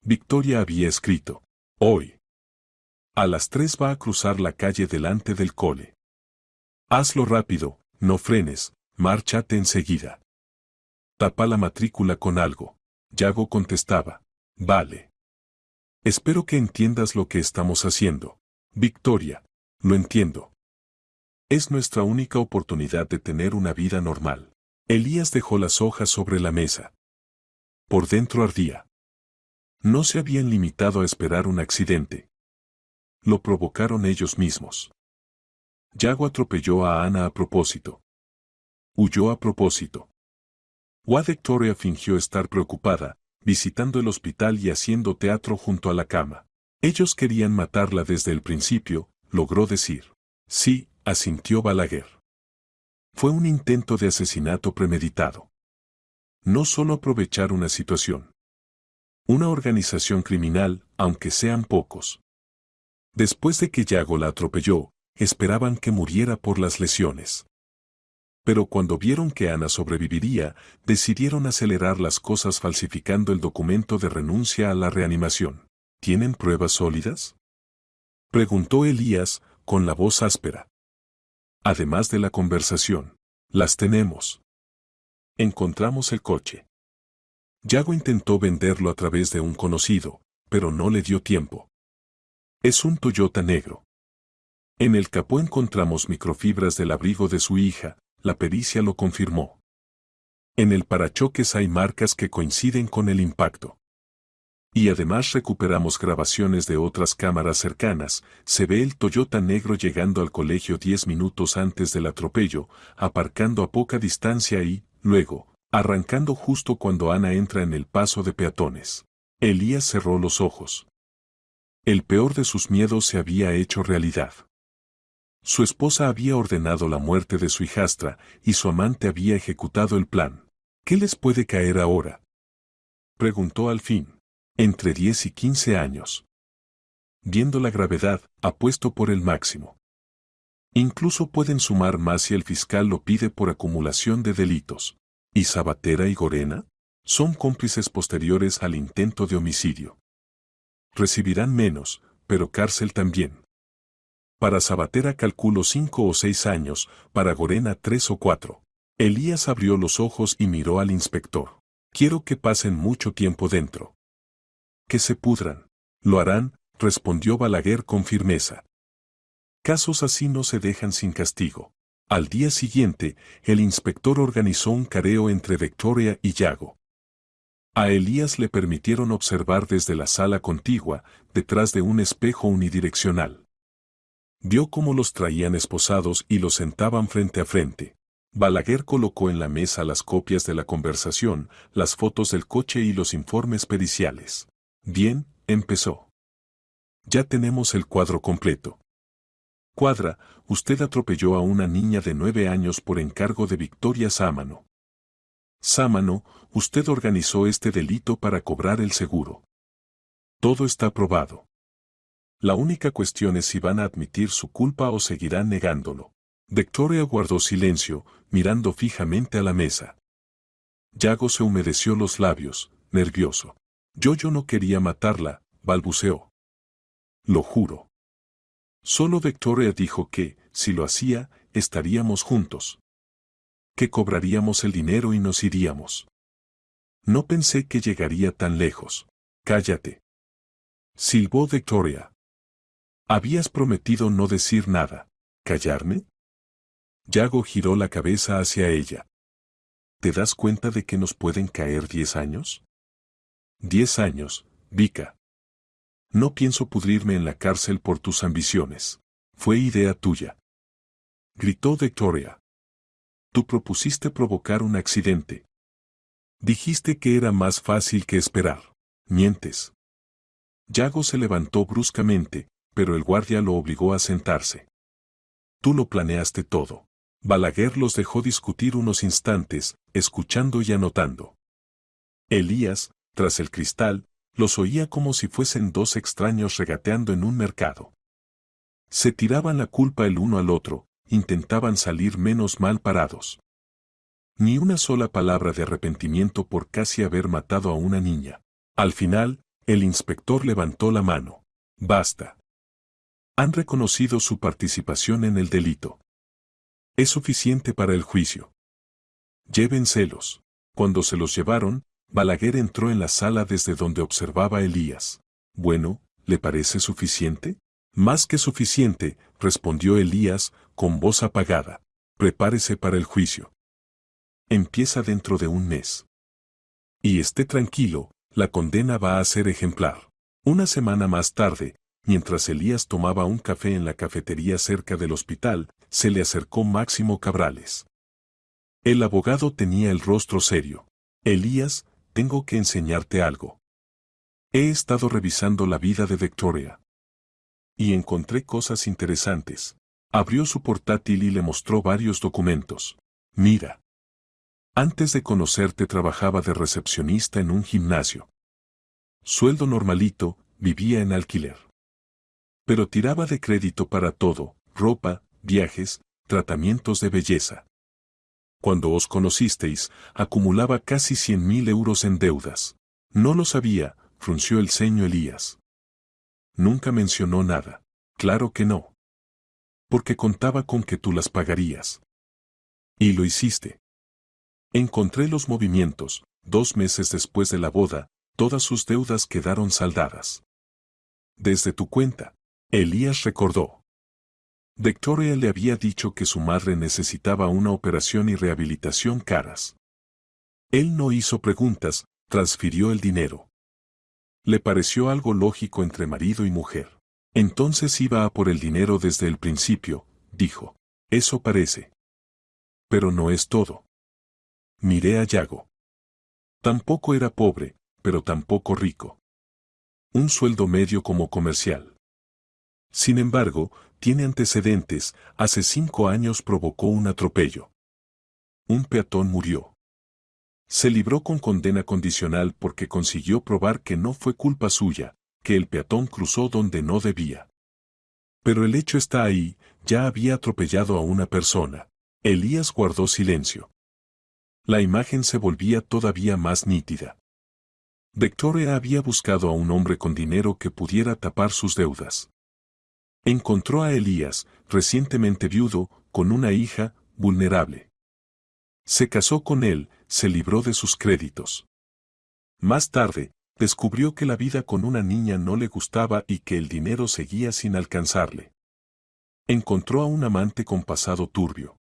Victoria había escrito: hoy. A las 3 va a cruzar la calle delante del cole. Hazlo rápido, no frenes, márchate enseguida. Tapa la matrícula con algo. Yago contestaba: vale. Espero que entiendas lo que estamos haciendo. Victoria: lo entiendo. Es nuestra única oportunidad de tener una vida normal. Elías dejó las hojas sobre la mesa. Por dentro ardía. No se habían limitado a esperar un accidente. Lo provocaron ellos mismos. Yago atropelló a Ana a propósito. Huyó a propósito. Victoria fingió estar preocupada, visitando el hospital y haciendo teatro junto a la cama. Ellos querían matarla desde el principio, logró decir. Sí, asintió Balaguer. Fue un intento de asesinato premeditado. No solo aprovechar una situación. Una organización criminal, aunque sean pocos. Después de que Yago la atropelló, esperaban que muriera por las lesiones. Pero cuando vieron que Ana sobreviviría, decidieron acelerar las cosas falsificando el documento de renuncia a la reanimación. ¿Tienen pruebas sólidas?, preguntó Elías, con la voz áspera. Además de la conversación. Las tenemos. Encontramos el coche. Yago intentó venderlo a través de un conocido, pero no le dio tiempo. Es un Toyota negro. En el capó encontramos microfibras del abrigo de su hija, la pericia lo confirmó. En el parachoques hay marcas que coinciden con el impacto. Y además recuperamos grabaciones de otras cámaras cercanas, se ve el Toyota negro llegando al colegio 10 minutos antes del atropello, aparcando a poca distancia y, luego, arrancando justo cuando Ana entra en el paso de peatones. Elías cerró los ojos. El peor de sus miedos se había hecho realidad. Su esposa había ordenado la muerte de su hijastra y su amante había ejecutado el plan. ¿Qué les puede caer ahora?, preguntó al fin. Entre 10 y 15 años. Viendo la gravedad, apuesto por el máximo. Incluso pueden sumar más si el fiscal lo pide por acumulación de delitos. ¿Y Sabatera y Gorena? Son cómplices posteriores al intento de homicidio. Recibirán menos, pero cárcel también. Para Sabatera calculo 5 o 6 años, para Gorena 3 o 4. Elías abrió los ojos y miró al inspector. Quiero que pasen mucho tiempo dentro. Que se pudran. Lo harán, respondió Balaguer con firmeza. Casos así no se dejan sin castigo. Al día siguiente, el inspector organizó un careo entre Victoria y Yago. A Elías le permitieron observar desde la sala contigua, detrás de un espejo unidireccional. Vio cómo los traían esposados y los sentaban frente a frente. Balaguer colocó en la mesa las copias de la conversación, las fotos del coche y los informes periciales. Bien, empezó. Ya tenemos el cuadro completo. Cuadra, usted atropelló a una niña de 9 años por encargo de Victoria Sámano. Sámano, usted organizó este delito para cobrar el seguro. Todo está probado. La única cuestión es si van a admitir su culpa o seguirán negándolo. Victoria guardó silencio, mirando fijamente a la mesa. Yago se humedeció los labios, nervioso. Yo no quería matarla, balbuceó. Lo juro. Solo Victoria dijo que, si lo hacía, estaríamos juntos. Que cobraríamos el dinero y nos iríamos. No pensé que llegaría tan lejos. Cállate. Silbó Victoria. Habías prometido no decir nada. ¿Callarme? Yago giró la cabeza hacia ella. ¿Te das cuenta de que nos pueden caer 10 años? 10 años, Vika. No pienso pudrirme en la cárcel por tus ambiciones. Fue idea tuya. Gritó Victoria. Tú propusiste provocar un accidente. Dijiste que era más fácil que esperar. Mientes. Yago se levantó bruscamente, pero el guardia lo obligó a sentarse. Tú lo planeaste todo. Balaguer los dejó discutir unos instantes, escuchando y anotando. Elías, tras el cristal, los oía como si fuesen dos extraños regateando en un mercado. Se tiraban la culpa el uno al otro, intentaban salir menos mal parados. Ni una sola palabra de arrepentimiento por casi haber matado a una niña. Al final, el inspector levantó la mano. Basta. Han reconocido su participación en el delito. Es suficiente para el juicio. Llévenselos. Cuando se los llevaron, Balaguer entró en la sala desde donde observaba a Elías. Bueno, ¿le parece suficiente? Más que suficiente, respondió Elías, con voz apagada. Prepárese para el juicio. Empieza dentro de un mes. Y esté tranquilo, la condena va a ser ejemplar. Una semana más tarde, mientras Elías tomaba un café en la cafetería cerca del hospital, se le acercó Máximo Cabrales. El abogado tenía el rostro serio. Elías, tengo que enseñarte algo. He estado revisando la vida de Victoria. Y encontré cosas interesantes. Abrió su portátil y le mostró varios documentos. Mira. Antes de conocerte trabajaba de recepcionista en un gimnasio. Sueldo normalito, vivía en alquiler. Pero tiraba de crédito para todo, ropa, viajes, tratamientos de belleza. Cuando os conocisteis, acumulaba casi 100.000 euros en deudas. No lo sabía, frunció el ceño Elías. Nunca mencionó nada. Claro que no. Porque contaba con que tú las pagarías. Y lo hiciste. Encontré los movimientos. 2 meses después de la boda, todas sus deudas quedaron saldadas. Desde tu cuenta. Elías recordó. Victoria le había dicho que su madre necesitaba una operación y rehabilitación caras. Él no hizo preguntas, transfirió el dinero. Le pareció algo lógico entre marido y mujer. Entonces iba a por el dinero desde el principio, dijo. Eso parece. Pero no es todo. Miré a Yago. Tampoco era pobre, pero tampoco rico. Un sueldo medio como comercial. Sin embargo, tiene antecedentes, hace 5 años provocó un atropello. Un peatón murió. Se libró con condena condicional porque consiguió probar que no fue culpa suya, que el peatón cruzó donde no debía. Pero el hecho está ahí, ya había atropellado a una persona. Elías guardó silencio. La imagen se volvía todavía más nítida. Victoria había buscado a un hombre con dinero que pudiera tapar sus deudas. Encontró a Elías, recientemente viudo, con una hija, vulnerable. Se casó con él, se libró de sus créditos. Más tarde, descubrió que la vida con una niña no le gustaba y que el dinero seguía sin alcanzarle. Encontró a un amante con pasado turbio.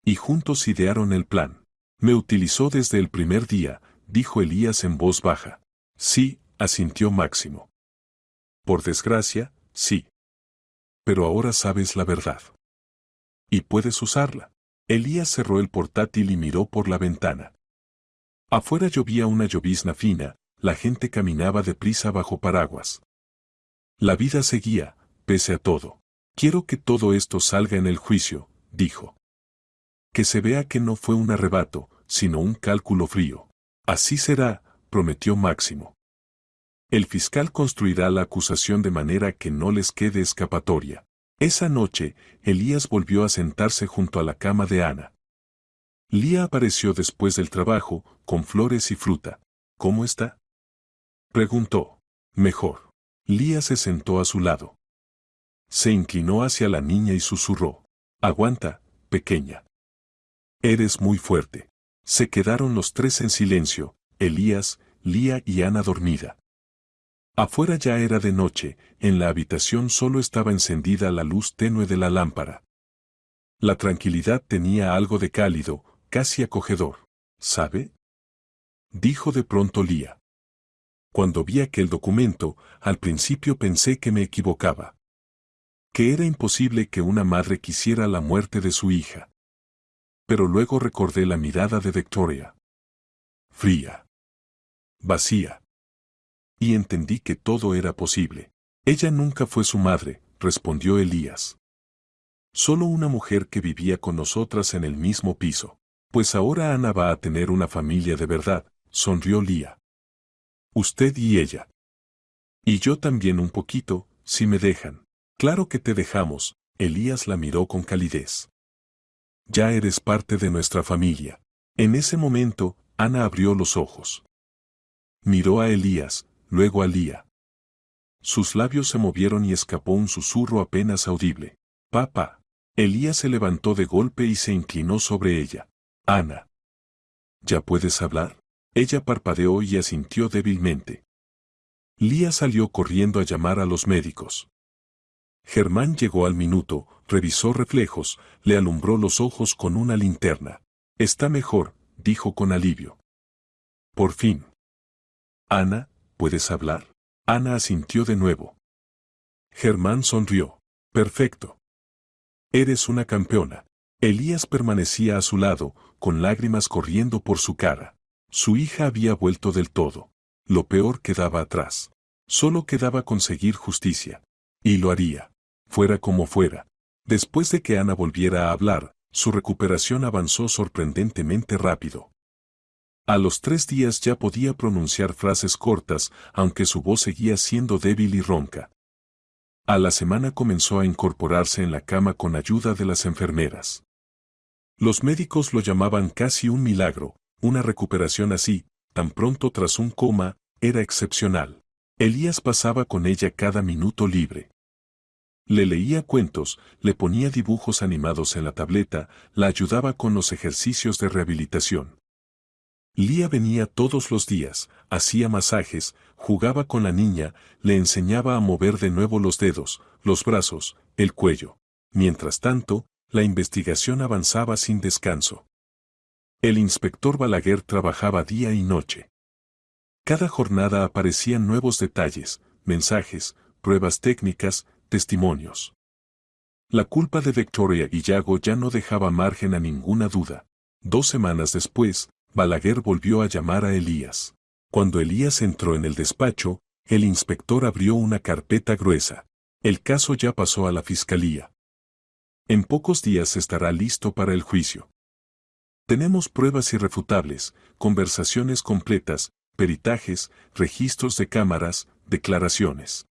Y juntos idearon el plan. Me utilizó desde el primer día, dijo Elías en voz baja. Sí, asintió Máximo. Por desgracia, sí. Pero ahora sabes la verdad. Y puedes usarla. Elías cerró el portátil y miró por la ventana. Afuera llovía una llovizna fina, la gente caminaba deprisa bajo paraguas. La vida seguía, pese a todo. Quiero que todo esto salga en el juicio, dijo. Que se vea que no fue un arrebato, sino un cálculo frío. Así será, prometió Máximo. El fiscal construirá la acusación de manera que no les quede escapatoria. Esa noche, Elías volvió a sentarse junto a la cama de Ana. Lía apareció después del trabajo, con flores y fruta. ¿Cómo está?, preguntó. Mejor. Lía se sentó a su lado. Se inclinó hacia la niña y susurró. Aguanta, pequeña. Eres muy fuerte. Se quedaron los tres en silencio, Elías, Lía y Ana dormida. Afuera ya era de noche, en la habitación solo estaba encendida la luz tenue de la lámpara. La tranquilidad tenía algo de cálido, casi acogedor. ¿Sabe?, dijo de pronto Lía. Cuando vi aquel documento, al principio pensé que me equivocaba. Que era imposible que una madre quisiera la muerte de su hija. Pero luego recordé la mirada de Victoria. Fría. Vacía. Y entendí que todo era posible. Ella nunca fue su madre, respondió Elías. Solo una mujer que vivía con nosotras en el mismo piso. Pues ahora Ana va a tener una familia de verdad, sonrió Lía. Usted y ella. Y yo también un poquito, si me dejan. Claro que te dejamos, Elías la miró con calidez. Ya eres parte de nuestra familia. En ese momento, Ana abrió los ojos. Miró a Elías, luego a Lía. Sus labios se movieron y escapó un susurro apenas audible. Papá. Elías se levantó de golpe y se inclinó sobre ella. Ana. ¿Ya puedes hablar? Ella parpadeó y asintió débilmente. Lía salió corriendo a llamar a los médicos. Germán llegó al minuto, revisó reflejos, le alumbró los ojos con una linterna. Está mejor, dijo con alivio. Por fin. Ana, ¿puedes hablar? Ana asintió de nuevo. Germán sonrió. Perfecto. Eres una campeona. Elías permanecía a su lado, con lágrimas corriendo por su cara. Su hija había vuelto del todo. Lo peor quedaba atrás. Solo quedaba conseguir justicia. Y lo haría. Fuera como fuera. Después de que Ana volviera a hablar, su recuperación avanzó sorprendentemente rápido. A los 3 días ya podía pronunciar frases cortas, aunque su voz seguía siendo débil y ronca. A la semana comenzó a incorporarse en la cama con ayuda de las enfermeras. Los médicos lo llamaban casi un milagro, una recuperación así, tan pronto tras un coma, era excepcional. Elías pasaba con ella cada minuto libre. Le leía cuentos, le ponía dibujos animados en la tableta, la ayudaba con los ejercicios de rehabilitación. Lía venía todos los días, hacía masajes, jugaba con la niña, le enseñaba a mover de nuevo los dedos, los brazos, el cuello. Mientras tanto, la investigación avanzaba sin descanso. El inspector Balaguer trabajaba día y noche. Cada jornada aparecían nuevos detalles, mensajes, pruebas técnicas, testimonios. La culpa de Victoria y Yago ya no dejaba margen a ninguna duda. 2 semanas después, Balaguer volvió a llamar a Elías. Cuando Elías entró en el despacho, el inspector abrió una carpeta gruesa. El caso ya pasó a la fiscalía. En pocos días estará listo para el juicio. Tenemos pruebas irrefutables, conversaciones completas, peritajes, registros de cámaras, declaraciones.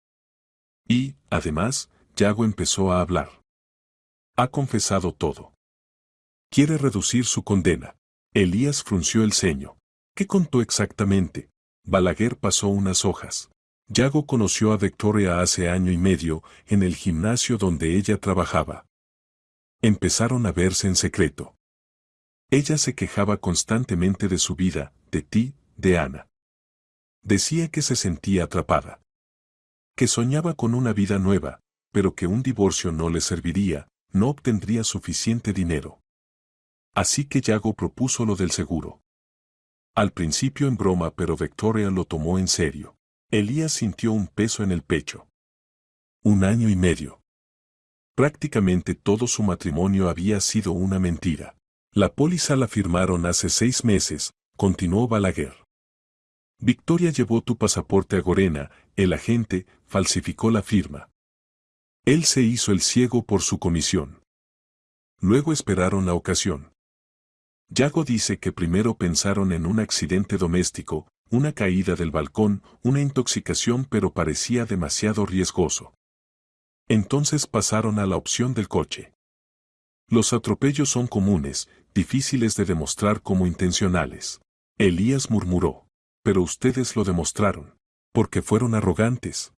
Y, además, Yago empezó a hablar. Ha confesado todo. Quiere reducir su condena. Elías frunció el ceño. ¿Qué contó exactamente? Balaguer pasó unas hojas. Yago conoció a Victoria hace año y medio, en el gimnasio donde ella trabajaba. Empezaron a verse en secreto. Ella se quejaba constantemente de su vida, de ti, de Ana. Decía que se sentía atrapada. Que soñaba con una vida nueva, pero que un divorcio no le serviría, no obtendría suficiente dinero. Así que Yago propuso lo del seguro. Al principio en broma, pero Victoria lo tomó en serio. Elías sintió un peso en el pecho. 1 año y medio. Prácticamente todo su matrimonio había sido una mentira. La póliza la firmaron hace 6 meses, continuó Balaguer. Victoria llevó tu pasaporte a Gorena, el agente falsificó la firma. Él se hizo el ciego por su comisión. Luego esperaron la ocasión. Yago dice que primero pensaron en un accidente doméstico, una caída del balcón, una intoxicación, pero parecía demasiado riesgoso. Entonces pasaron a la opción del coche. Los atropellos son comunes, difíciles de demostrar como intencionales. Elías murmuró. Pero ustedes lo demostraron. Porque fueron arrogantes.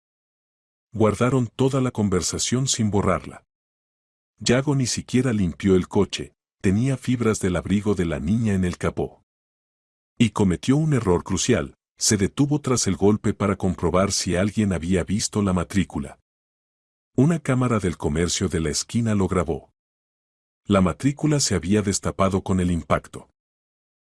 Guardaron toda la conversación sin borrarla. Yago ni siquiera limpió el coche, tenía fibras del abrigo de la niña en el capó. Y cometió un error crucial, se detuvo tras el golpe para comprobar si alguien había visto la matrícula. Una cámara del comercio de la esquina lo grabó. La matrícula se había destapado con el impacto.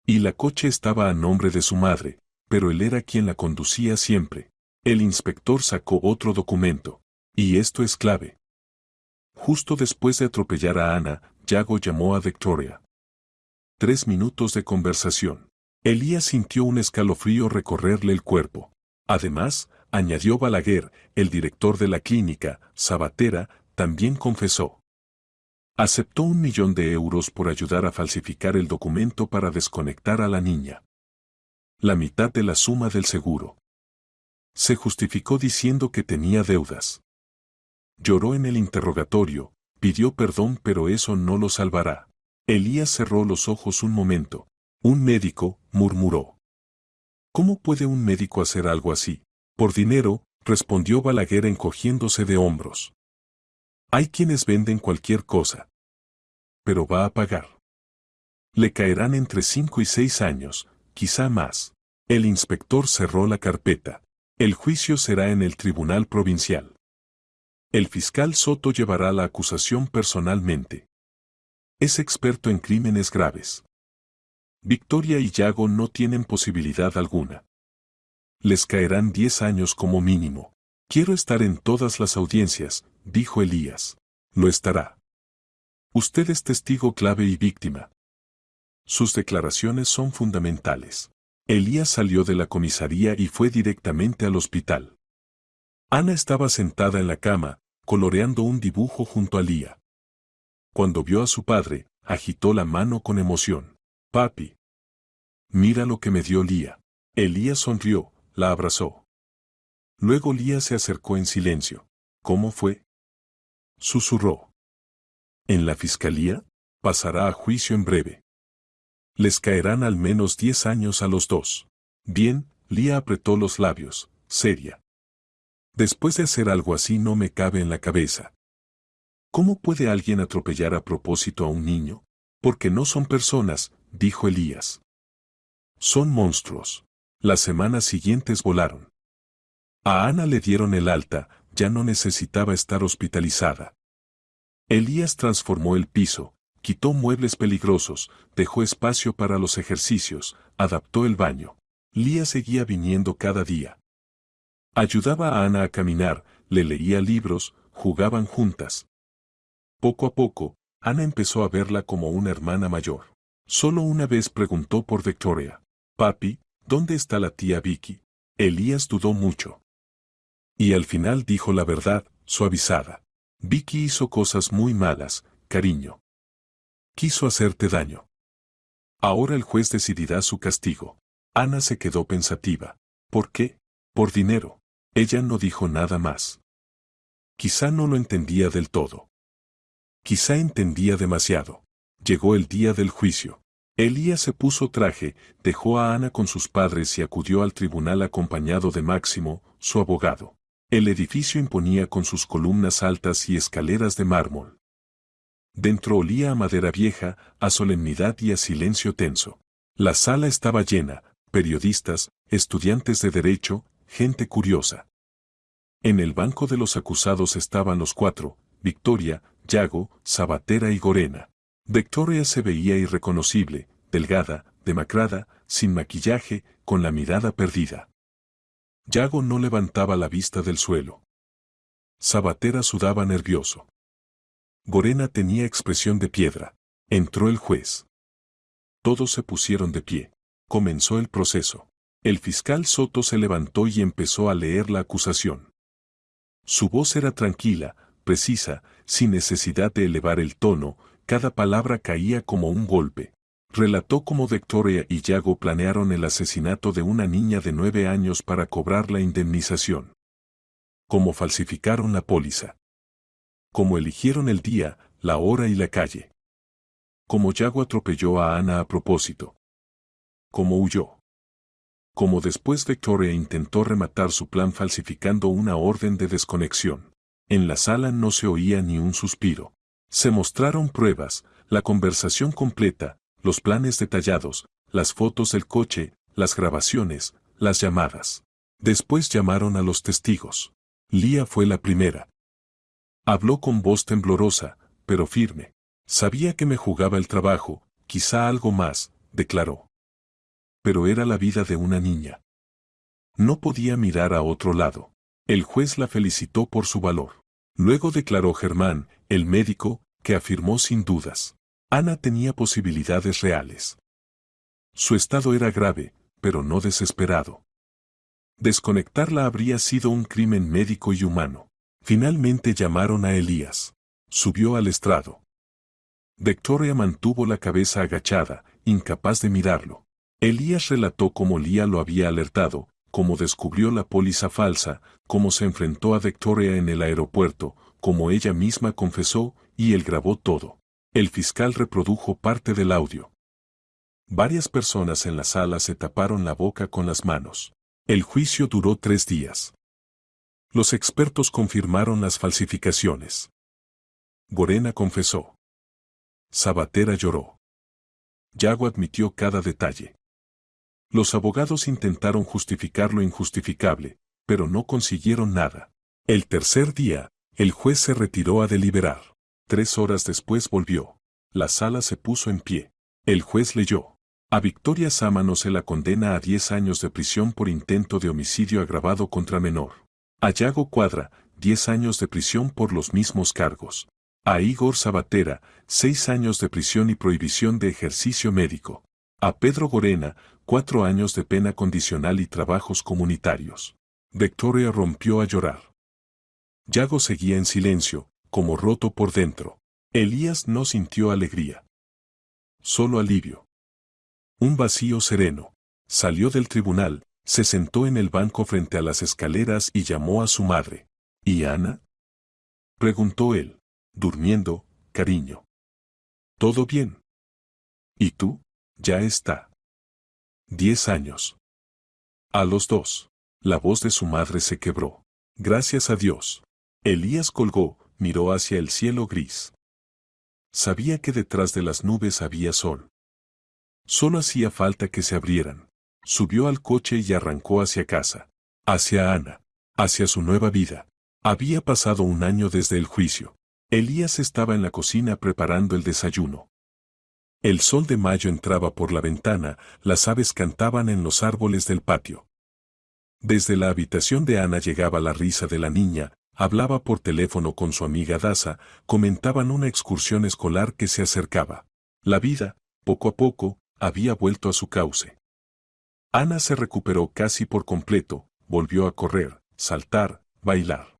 Y la coche estaba a nombre de su madre, pero él era quien la conducía siempre. El inspector sacó otro documento. Y esto es clave. Justo después de atropellar a Ana, Yago llamó a Victoria. 3 minutos de conversación. Elías sintió un escalofrío recorrerle el cuerpo. Además, añadió Balaguer, el director de la clínica, Sabatera, también confesó. Aceptó 1.000.000 de euros por ayudar a falsificar el documento para desconectar a la niña. La mitad de la suma del seguro. Se justificó diciendo que tenía deudas. Lloró en el interrogatorio, pidió perdón, pero eso no lo salvará. Elías cerró los ojos un momento. Un médico, murmuró. ¿Cómo puede un médico hacer algo así? Por dinero, respondió Balaguer encogiéndose de hombros. Hay quienes venden cualquier cosa. Pero va a pagar. Le caerán entre 5 y 6 años, quizá más. El inspector cerró la carpeta. El juicio será en el tribunal provincial. El fiscal Soto llevará la acusación personalmente. Es experto en crímenes graves. Victoria y Yago no tienen posibilidad alguna. Les caerán 10 años como mínimo. Quiero estar en todas las audiencias, dijo Elías. Lo estará. Usted es testigo clave y víctima. Sus declaraciones son fundamentales. Elías salió de la comisaría y fue directamente al hospital. Ana estaba sentada en la cama, coloreando un dibujo junto a Lía. Cuando vio a su padre, agitó la mano con emoción. Papi. Mira lo que me dio Lía. Elías sonrió, la abrazó. Luego Lía se acercó en silencio. ¿Cómo fue? Susurró. En la fiscalía, pasará a juicio en breve. Les caerán al menos 10 años a los dos. Bien, Lía apretó los labios, seria. Después de hacer algo así no me cabe en la cabeza. ¿Cómo puede alguien atropellar a propósito a un niño? Porque no son personas, dijo Elías. Son monstruos. Las semanas siguientes volaron. A Ana le dieron el alta, ya no necesitaba estar hospitalizada. Elías transformó el piso, quitó muebles peligrosos, dejó espacio para los ejercicios, adaptó el baño. Lía seguía viniendo cada día. Ayudaba a Ana a caminar, le leía libros, jugaban juntas. Poco a poco, Ana empezó a verla como una hermana mayor. Solo una vez preguntó por Victoria. Papi, ¿dónde está la tía Vicky? Elías dudó mucho. Y al final dijo la verdad, suavizada. Vicky hizo cosas muy malas, cariño. Quiso hacerte daño. Ahora el juez decidirá su castigo. Ana se quedó pensativa. ¿Por qué? Por dinero. Ella no dijo nada más. Quizá no lo entendía del todo. Quizá entendía demasiado. Llegó el día del juicio. Elías se puso traje, dejó a Ana con sus padres y acudió al tribunal acompañado de Máximo, su abogado. El edificio imponía con sus columnas altas y escaleras de mármol. Dentro olía a madera vieja, a solemnidad y a silencio tenso. La sala estaba llena, periodistas, estudiantes de derecho, gente curiosa. En el banco de los acusados estaban los 4, Victoria, Yago, Sabatera y Gorena. Victoria se veía irreconocible, delgada, demacrada, sin maquillaje, con la mirada perdida. Yago no levantaba la vista del suelo. Sabatera sudaba nervioso. Gorena tenía expresión de piedra. Entró el juez. Todos se pusieron de pie. Comenzó el proceso. El fiscal Soto se levantó y empezó a leer la acusación. Su voz era tranquila, precisa, sin necesidad de elevar el tono, cada palabra caía como un golpe. Relató cómo Victoria y Yago planearon el asesinato de una niña de 9 años para cobrar la indemnización. Cómo falsificaron la póliza. Cómo eligieron el día, la hora y la calle. Cómo Yago atropelló a Ana a propósito. Cómo huyó. Cómo después Victoria intentó rematar su plan falsificando una orden de desconexión. En la sala no se oía ni un suspiro. Se mostraron pruebas, la conversación completa, los planes detallados, las fotos del coche, las grabaciones, las llamadas. Después llamaron a los testigos. Lía fue la primera. Habló con voz temblorosa, pero firme. Sabía que me jugaba el trabajo, quizá algo más, declaró. Pero era la vida de una niña. No podía mirar a otro lado. El juez la felicitó por su valor. Luego declaró Germán, el médico, que afirmó sin dudas. Ana tenía posibilidades reales. Su estado era grave, pero no desesperado. Desconectarla habría sido un crimen médico y humano. Finalmente llamaron a Elías. Subió al estrado. Victoria mantuvo la cabeza agachada, incapaz de mirarlo. Elías relató cómo Lía lo había alertado, cómo descubrió la póliza falsa, cómo se enfrentó a Victoria en el aeropuerto, cómo ella misma confesó, y él grabó todo. El fiscal reprodujo parte del audio. Varias personas en la sala se taparon la boca con las manos. El juicio duró 3 días. Los expertos confirmaron las falsificaciones. Gorena confesó. Sabatera lloró. Yago admitió cada detalle. Los abogados intentaron justificar lo injustificable, pero no consiguieron nada. El tercer día, el juez se retiró a deliberar. 3 horas después volvió. La sala se puso en pie. El juez leyó. A Victoria Sámano se la condena a 10 años de prisión por intento de homicidio agravado contra menor. A Yago Cuadra, 10 años de prisión por los mismos cargos. A Igor Sabatera, 6 años de prisión y prohibición de ejercicio médico. A Pedro Gorena, 4 años de pena condicional y trabajos comunitarios. Victoria rompió a llorar. Yago seguía en silencio, como roto por dentro. Elías no sintió alegría. Solo alivio. Un vacío sereno. Salió del tribunal, se sentó en el banco frente a las escaleras y llamó a su madre. ¿Y Ana? Preguntó él. Durmiendo, cariño. ¿Todo bien? ¿Y tú? Ya está. 10 años. A los 2. La voz de su madre se quebró. Gracias a Dios. Elías colgó, miró hacia el cielo gris. Sabía que detrás de las nubes había sol. Solo hacía falta que se abrieran. Subió al coche y arrancó hacia casa. Hacia Ana. Hacia su nueva vida. Había pasado un año desde el juicio. Elías estaba en la cocina preparando el desayuno. El sol de mayo entraba por la ventana, las aves cantaban en los árboles del patio. Desde la habitación de Ana llegaba la risa de la niña, hablaba por teléfono con su amiga Daza, comentaban una excursión escolar que se acercaba. La vida, poco a poco, había vuelto a su cauce. Ana se recuperó casi por completo, volvió a correr, saltar, bailar.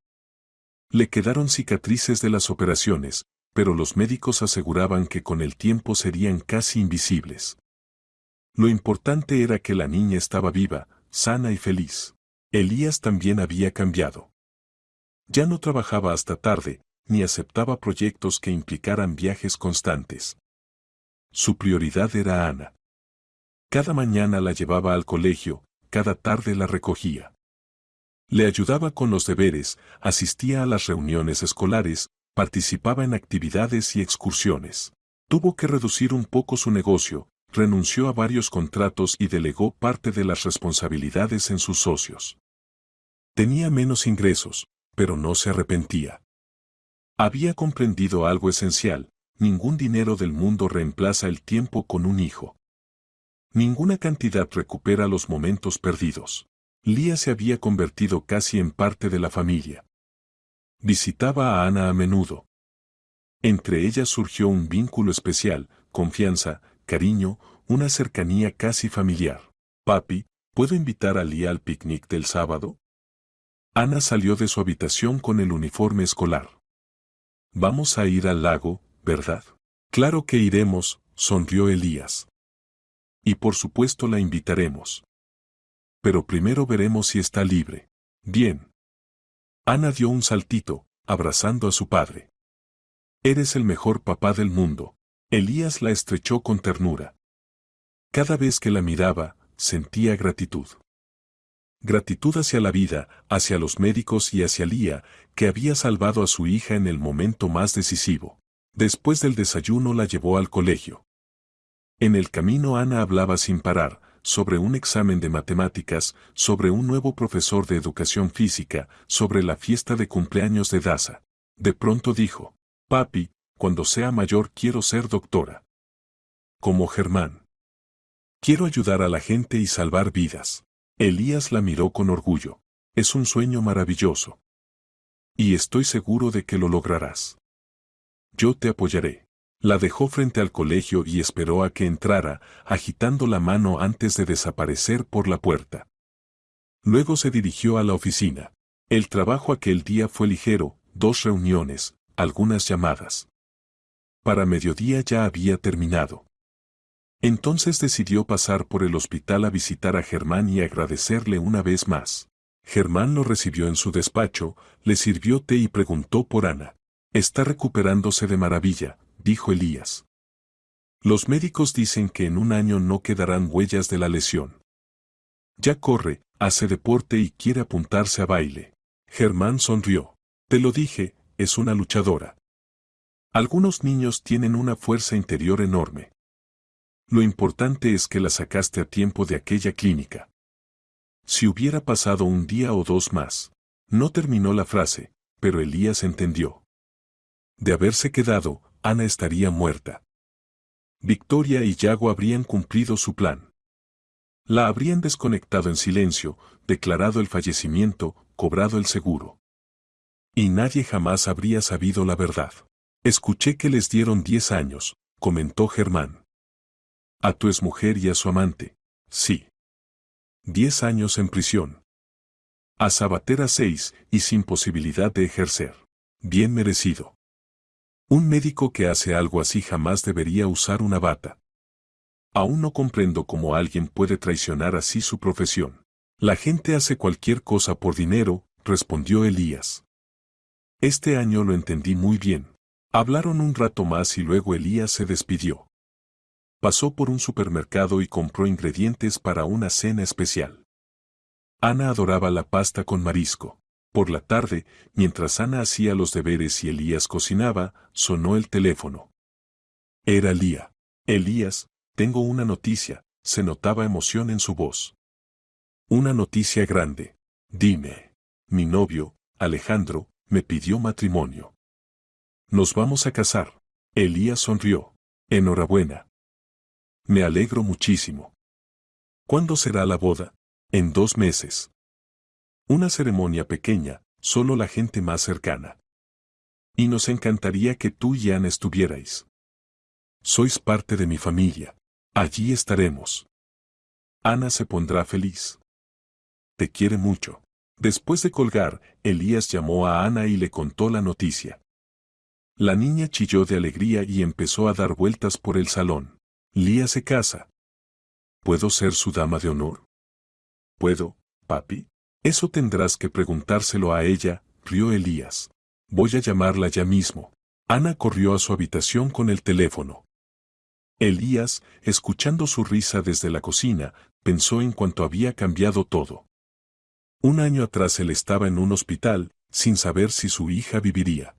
Le quedaron cicatrices de las operaciones, pero los médicos aseguraban que con el tiempo serían casi invisibles. Lo importante era que la niña estaba viva, sana y feliz. Elías también había cambiado. Ya no trabajaba hasta tarde, ni aceptaba proyectos que implicaran viajes constantes. Su prioridad era Ana. Cada mañana la llevaba al colegio, cada tarde la recogía. Le ayudaba con los deberes, asistía a las reuniones escolares, participaba en actividades y excursiones. Tuvo que reducir un poco su negocio, renunció a varios contratos y delegó parte de las responsabilidades en sus socios. Tenía menos ingresos, pero no se arrepentía. Había comprendido algo esencial: ningún dinero del mundo reemplaza el tiempo con un hijo. Ninguna cantidad recupera los momentos perdidos. Lía se había convertido casi en parte de la familia. Visitaba a Ana a menudo. Entre ellas surgió un vínculo especial, confianza, cariño, una cercanía casi familiar. Papi, ¿puedo invitar a Lía al picnic del sábado? Ana salió de su habitación con el uniforme escolar. Vamos a ir al lago, ¿verdad? Claro que iremos, sonrió Elías. Y por supuesto la invitaremos. Pero primero veremos si está libre. Bien. Ana dio un saltito, abrazando a su padre. Eres el mejor papá del mundo. Elías la estrechó con ternura. Cada vez que la miraba, sentía gratitud. Gratitud hacia la vida, hacia los médicos y hacia Lía, que había salvado a su hija en el momento más decisivo. Después del desayuno la llevó al colegio. En el camino Ana hablaba sin parar, sobre un examen de matemáticas, sobre un nuevo profesor de educación física, sobre la fiesta de cumpleaños de Daza. De pronto dijo, papi, cuando sea mayor quiero ser doctora. Como Germán. Quiero ayudar a la gente y salvar vidas. Elías la miró con orgullo. Es un sueño maravilloso. Y estoy seguro de que lo lograrás. Yo te apoyaré. La dejó frente al colegio y esperó a que entrara, agitando la mano antes de desaparecer por la puerta. Luego se dirigió a la oficina. El trabajo aquel día fue ligero, 2 reuniones, algunas llamadas. Para mediodía ya había terminado. Entonces decidió pasar por el hospital a visitar a Germán y agradecerle una vez más. Germán lo recibió en su despacho, le sirvió té y preguntó por Ana. Está recuperándose de maravilla, dijo Elías. Los médicos dicen que en un año no quedarán huellas de la lesión. Ya corre, hace deporte y quiere apuntarse a baile. Germán sonrió. Te lo dije, es una luchadora. Algunos niños tienen una fuerza interior enorme. Lo importante es que la sacaste a tiempo de aquella clínica. Si hubiera pasado un día o 2 más. No terminó la frase, pero Elías entendió. De haberse quedado, Ana estaría muerta. Victoria y Yago habrían cumplido su plan. La habrían desconectado en silencio, declarado el fallecimiento, cobrado el seguro. Y nadie jamás habría sabido la verdad. Escuché que les dieron 10 años, comentó Germán. A tu exmujer y a su amante. Sí. 10 años en prisión. A Sabatera 6 y sin posibilidad de ejercer. Bien merecido. Un médico que hace algo así jamás debería usar una bata. Aún no comprendo cómo alguien puede traicionar así su profesión. La gente hace cualquier cosa por dinero, respondió Elías. Este año lo entendí muy bien. Hablaron un rato más y luego Elías se despidió. Pasó por un supermercado y compró ingredientes para una cena especial. Ana adoraba la pasta con marisco. Por la tarde, mientras Ana hacía los deberes y Elías cocinaba, sonó el teléfono. Era Lía. Elías, tengo una noticia, se notaba emoción en su voz. Una noticia grande. Dime. Mi novio, Alejandro, me pidió matrimonio. Nos vamos a casar. Elías sonrió. Enhorabuena. Me alegro muchísimo. ¿Cuándo será la boda? En 2 meses. Una ceremonia pequeña, solo la gente más cercana. Y nos encantaría que tú y Ana estuvierais. Sois parte de mi familia. Allí estaremos. Ana se pondrá feliz. Te quiere mucho. Después de colgar, Elías llamó a Ana y le contó la noticia. La niña chilló de alegría y empezó a dar vueltas por el salón. Lía se casa. ¿Puedo ser su dama de honor? ¿Puedo, papi? Eso tendrás que preguntárselo a ella, rió Elías. Voy a llamarla ya mismo. Ana corrió a su habitación con el teléfono. Elías, escuchando su risa desde la cocina, pensó en cuánto había cambiado todo. Un año atrás él estaba en un hospital, sin saber si su hija viviría.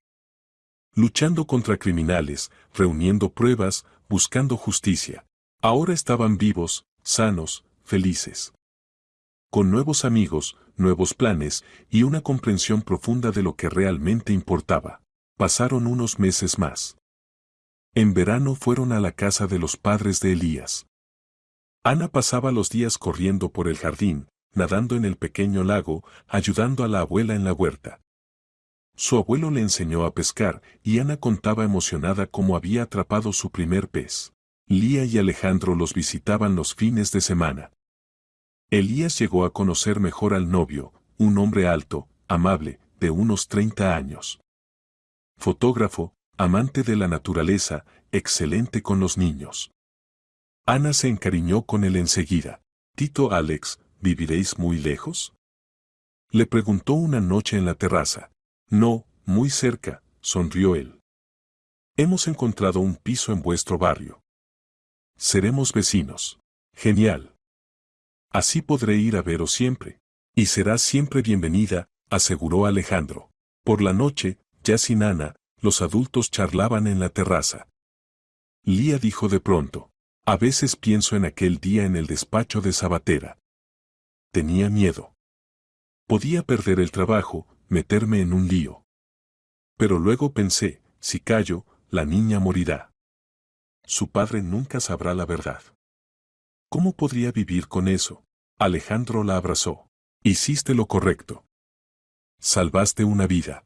Luchando contra criminales, reuniendo pruebas, buscando justicia. Ahora estaban vivos, sanos, felices. Con nuevos amigos, nuevos planes y una comprensión profunda de lo que realmente importaba. Pasaron unos meses más. En verano fueron a la casa de los padres de Elías. Ana pasaba los días corriendo por el jardín, nadando en el pequeño lago, ayudando a la abuela en la huerta. Su abuelo le enseñó a pescar y Ana contaba emocionada cómo había atrapado su primer pez. Lía y Alejandro los visitaban los fines de semana. Elías llegó a conocer mejor al novio, un hombre alto, amable, de unos 30 años. Fotógrafo, amante de la naturaleza, excelente con los niños. Ana se encariñó con él enseguida. Tito Alex, ¿viviréis muy lejos? Le preguntó una noche en la terraza. No, muy cerca, sonrió él. Hemos encontrado un piso en vuestro barrio. Seremos vecinos. Genial. Así podré ir a veros siempre. Y serás siempre bienvenida, aseguró Alejandro. Por la noche, ya sin Ana, los adultos charlaban en la terraza. Lía dijo de pronto. A veces pienso en aquel día en el despacho de Sabatera. Tenía miedo. Podía perder el trabajo, meterme en un lío. Pero luego pensé, si callo, la niña morirá. Su padre nunca sabrá la verdad. ¿Cómo podría vivir con eso? Alejandro la abrazó. Hiciste lo correcto. Salvaste una vida.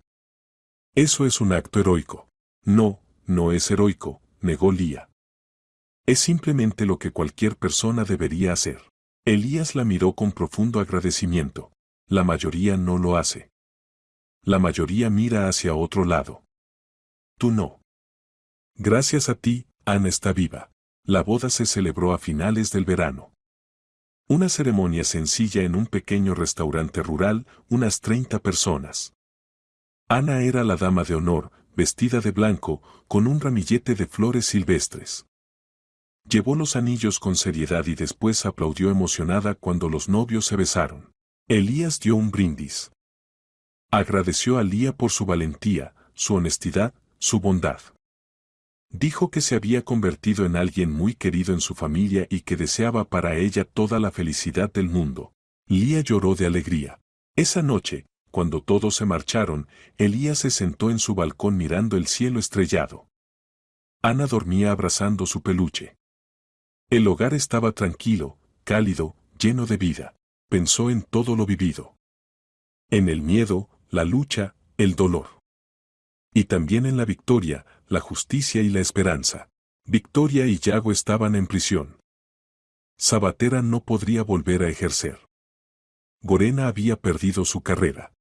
Eso es un acto heroico. No, no es heroico, negó Lía. Es simplemente lo que cualquier persona debería hacer. Elías la miró con profundo agradecimiento. La mayoría no lo hace. La mayoría mira hacia otro lado. Tú no. Gracias a ti, Ana está viva. La boda se celebró a finales del verano. Una ceremonia sencilla en un pequeño restaurante rural, unas 30 personas. Ana era la dama de honor, vestida de blanco, con un ramillete de flores silvestres. Llevó los anillos con seriedad y después aplaudió emocionada cuando los novios se besaron. Elías dio un brindis. Agradeció a Lía por su valentía, su honestidad, su bondad. Dijo que se había convertido en alguien muy querido en su familia y que deseaba para ella toda la felicidad del mundo. Lía lloró de alegría. Esa noche, cuando todos se marcharon, Elías se sentó en su balcón mirando el cielo estrellado. Ana dormía abrazando su peluche. El hogar estaba tranquilo, cálido, lleno de vida. Pensó en todo lo vivido. En el miedo, la lucha, el dolor. Y también en la victoria, la justicia y la esperanza. Victoria y Yago estaban en prisión. Sabatera no podría volver a ejercer. Gorena había perdido su carrera.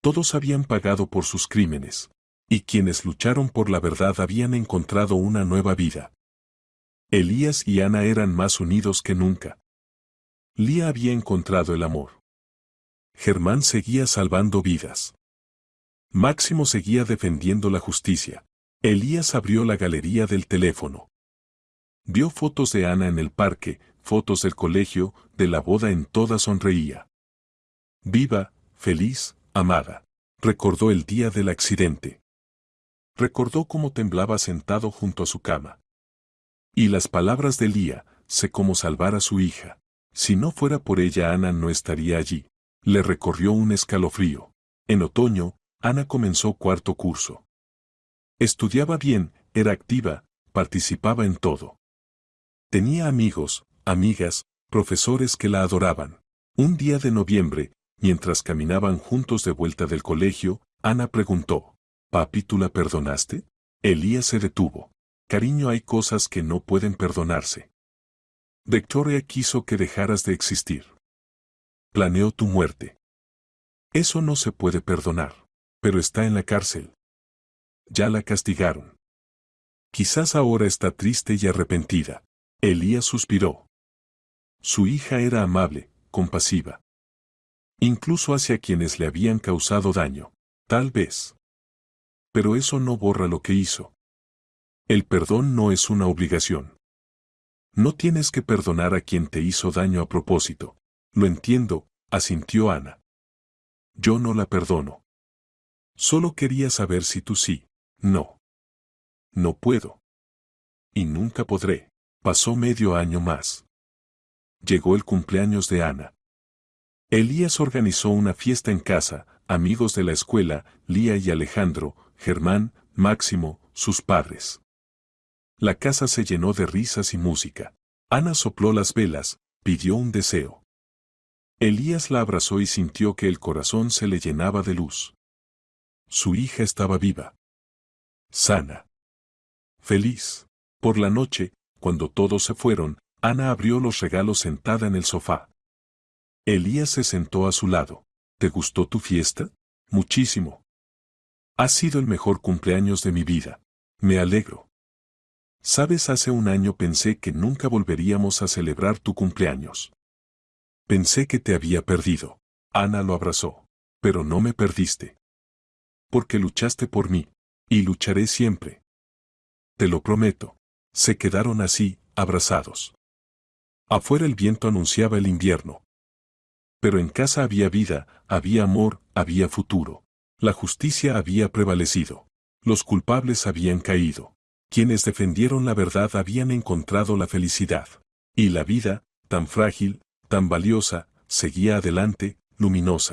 Todos habían pagado por sus crímenes. Y quienes lucharon por la verdad habían encontrado una nueva vida. Elías y Ana eran más unidos que nunca. Lía había encontrado el amor. Germán seguía salvando vidas. Máximo seguía defendiendo la justicia. Elías abrió la galería del teléfono. Vio fotos de Ana en el parque, fotos del colegio, de la boda, en todas sonreía. Viva, feliz, amada. Recordó el día del accidente. Recordó cómo temblaba sentado junto a su cama. Y las palabras de Lía, sé cómo salvar a su hija. Si no fuera por ella, Ana no estaría allí. Le recorrió un escalofrío. En otoño, Ana comenzó cuarto curso. Estudiaba bien, era activa, participaba en todo. Tenía amigos, amigas, profesores que la adoraban. Un día de noviembre, mientras caminaban juntos de vuelta del colegio, Ana preguntó, «Papi, ¿tú la perdonaste?» Elías se detuvo. «Cariño, hay cosas que no pueden perdonarse. Victoria quiso que dejaras de existir. Planeó tu muerte. Eso no se puede perdonar. Pero está en la cárcel. Ya la castigaron. Quizás ahora está triste y arrepentida». Elías suspiró. Su hija era amable, compasiva. Incluso hacia quienes le habían causado daño. Tal vez. Pero eso no borra lo que hizo. El perdón no es una obligación. No tienes que perdonar a quien te hizo daño a propósito. Lo entiendo, asintió Ana. Yo no la perdono. Solo quería saber si tú sí. No. No puedo. Y nunca podré. Pasó medio año más. Llegó el cumpleaños de Ana. Elías organizó una fiesta en casa, amigos de la escuela, Lía y Alejandro, Germán, Máximo, sus padres. La casa se llenó de risas y música. Ana sopló las velas, pidió un deseo. Elías la abrazó y sintió que el corazón se le llenaba de luz. Su hija estaba viva. Sana. Feliz. Por la noche, cuando todos se fueron, Ana abrió los regalos sentada en el sofá. Elías se sentó a su lado. ¿Te gustó tu fiesta? Muchísimo. Ha sido el mejor cumpleaños de mi vida. Me alegro. Sabes, hace un año pensé que nunca volveríamos a celebrar tu cumpleaños. Pensé que te había perdido. Ana lo abrazó. Pero no me perdiste. Porque luchaste por mí. Y lucharé siempre. Te lo prometo. Se quedaron así, abrazados. Afuera el viento anunciaba el invierno. Pero en casa había vida, había amor, había futuro. La justicia había prevalecido. Los culpables habían caído. Quienes defendieron la verdad habían encontrado la felicidad. Y la vida, tan frágil, tan valiosa, seguía adelante, luminosa.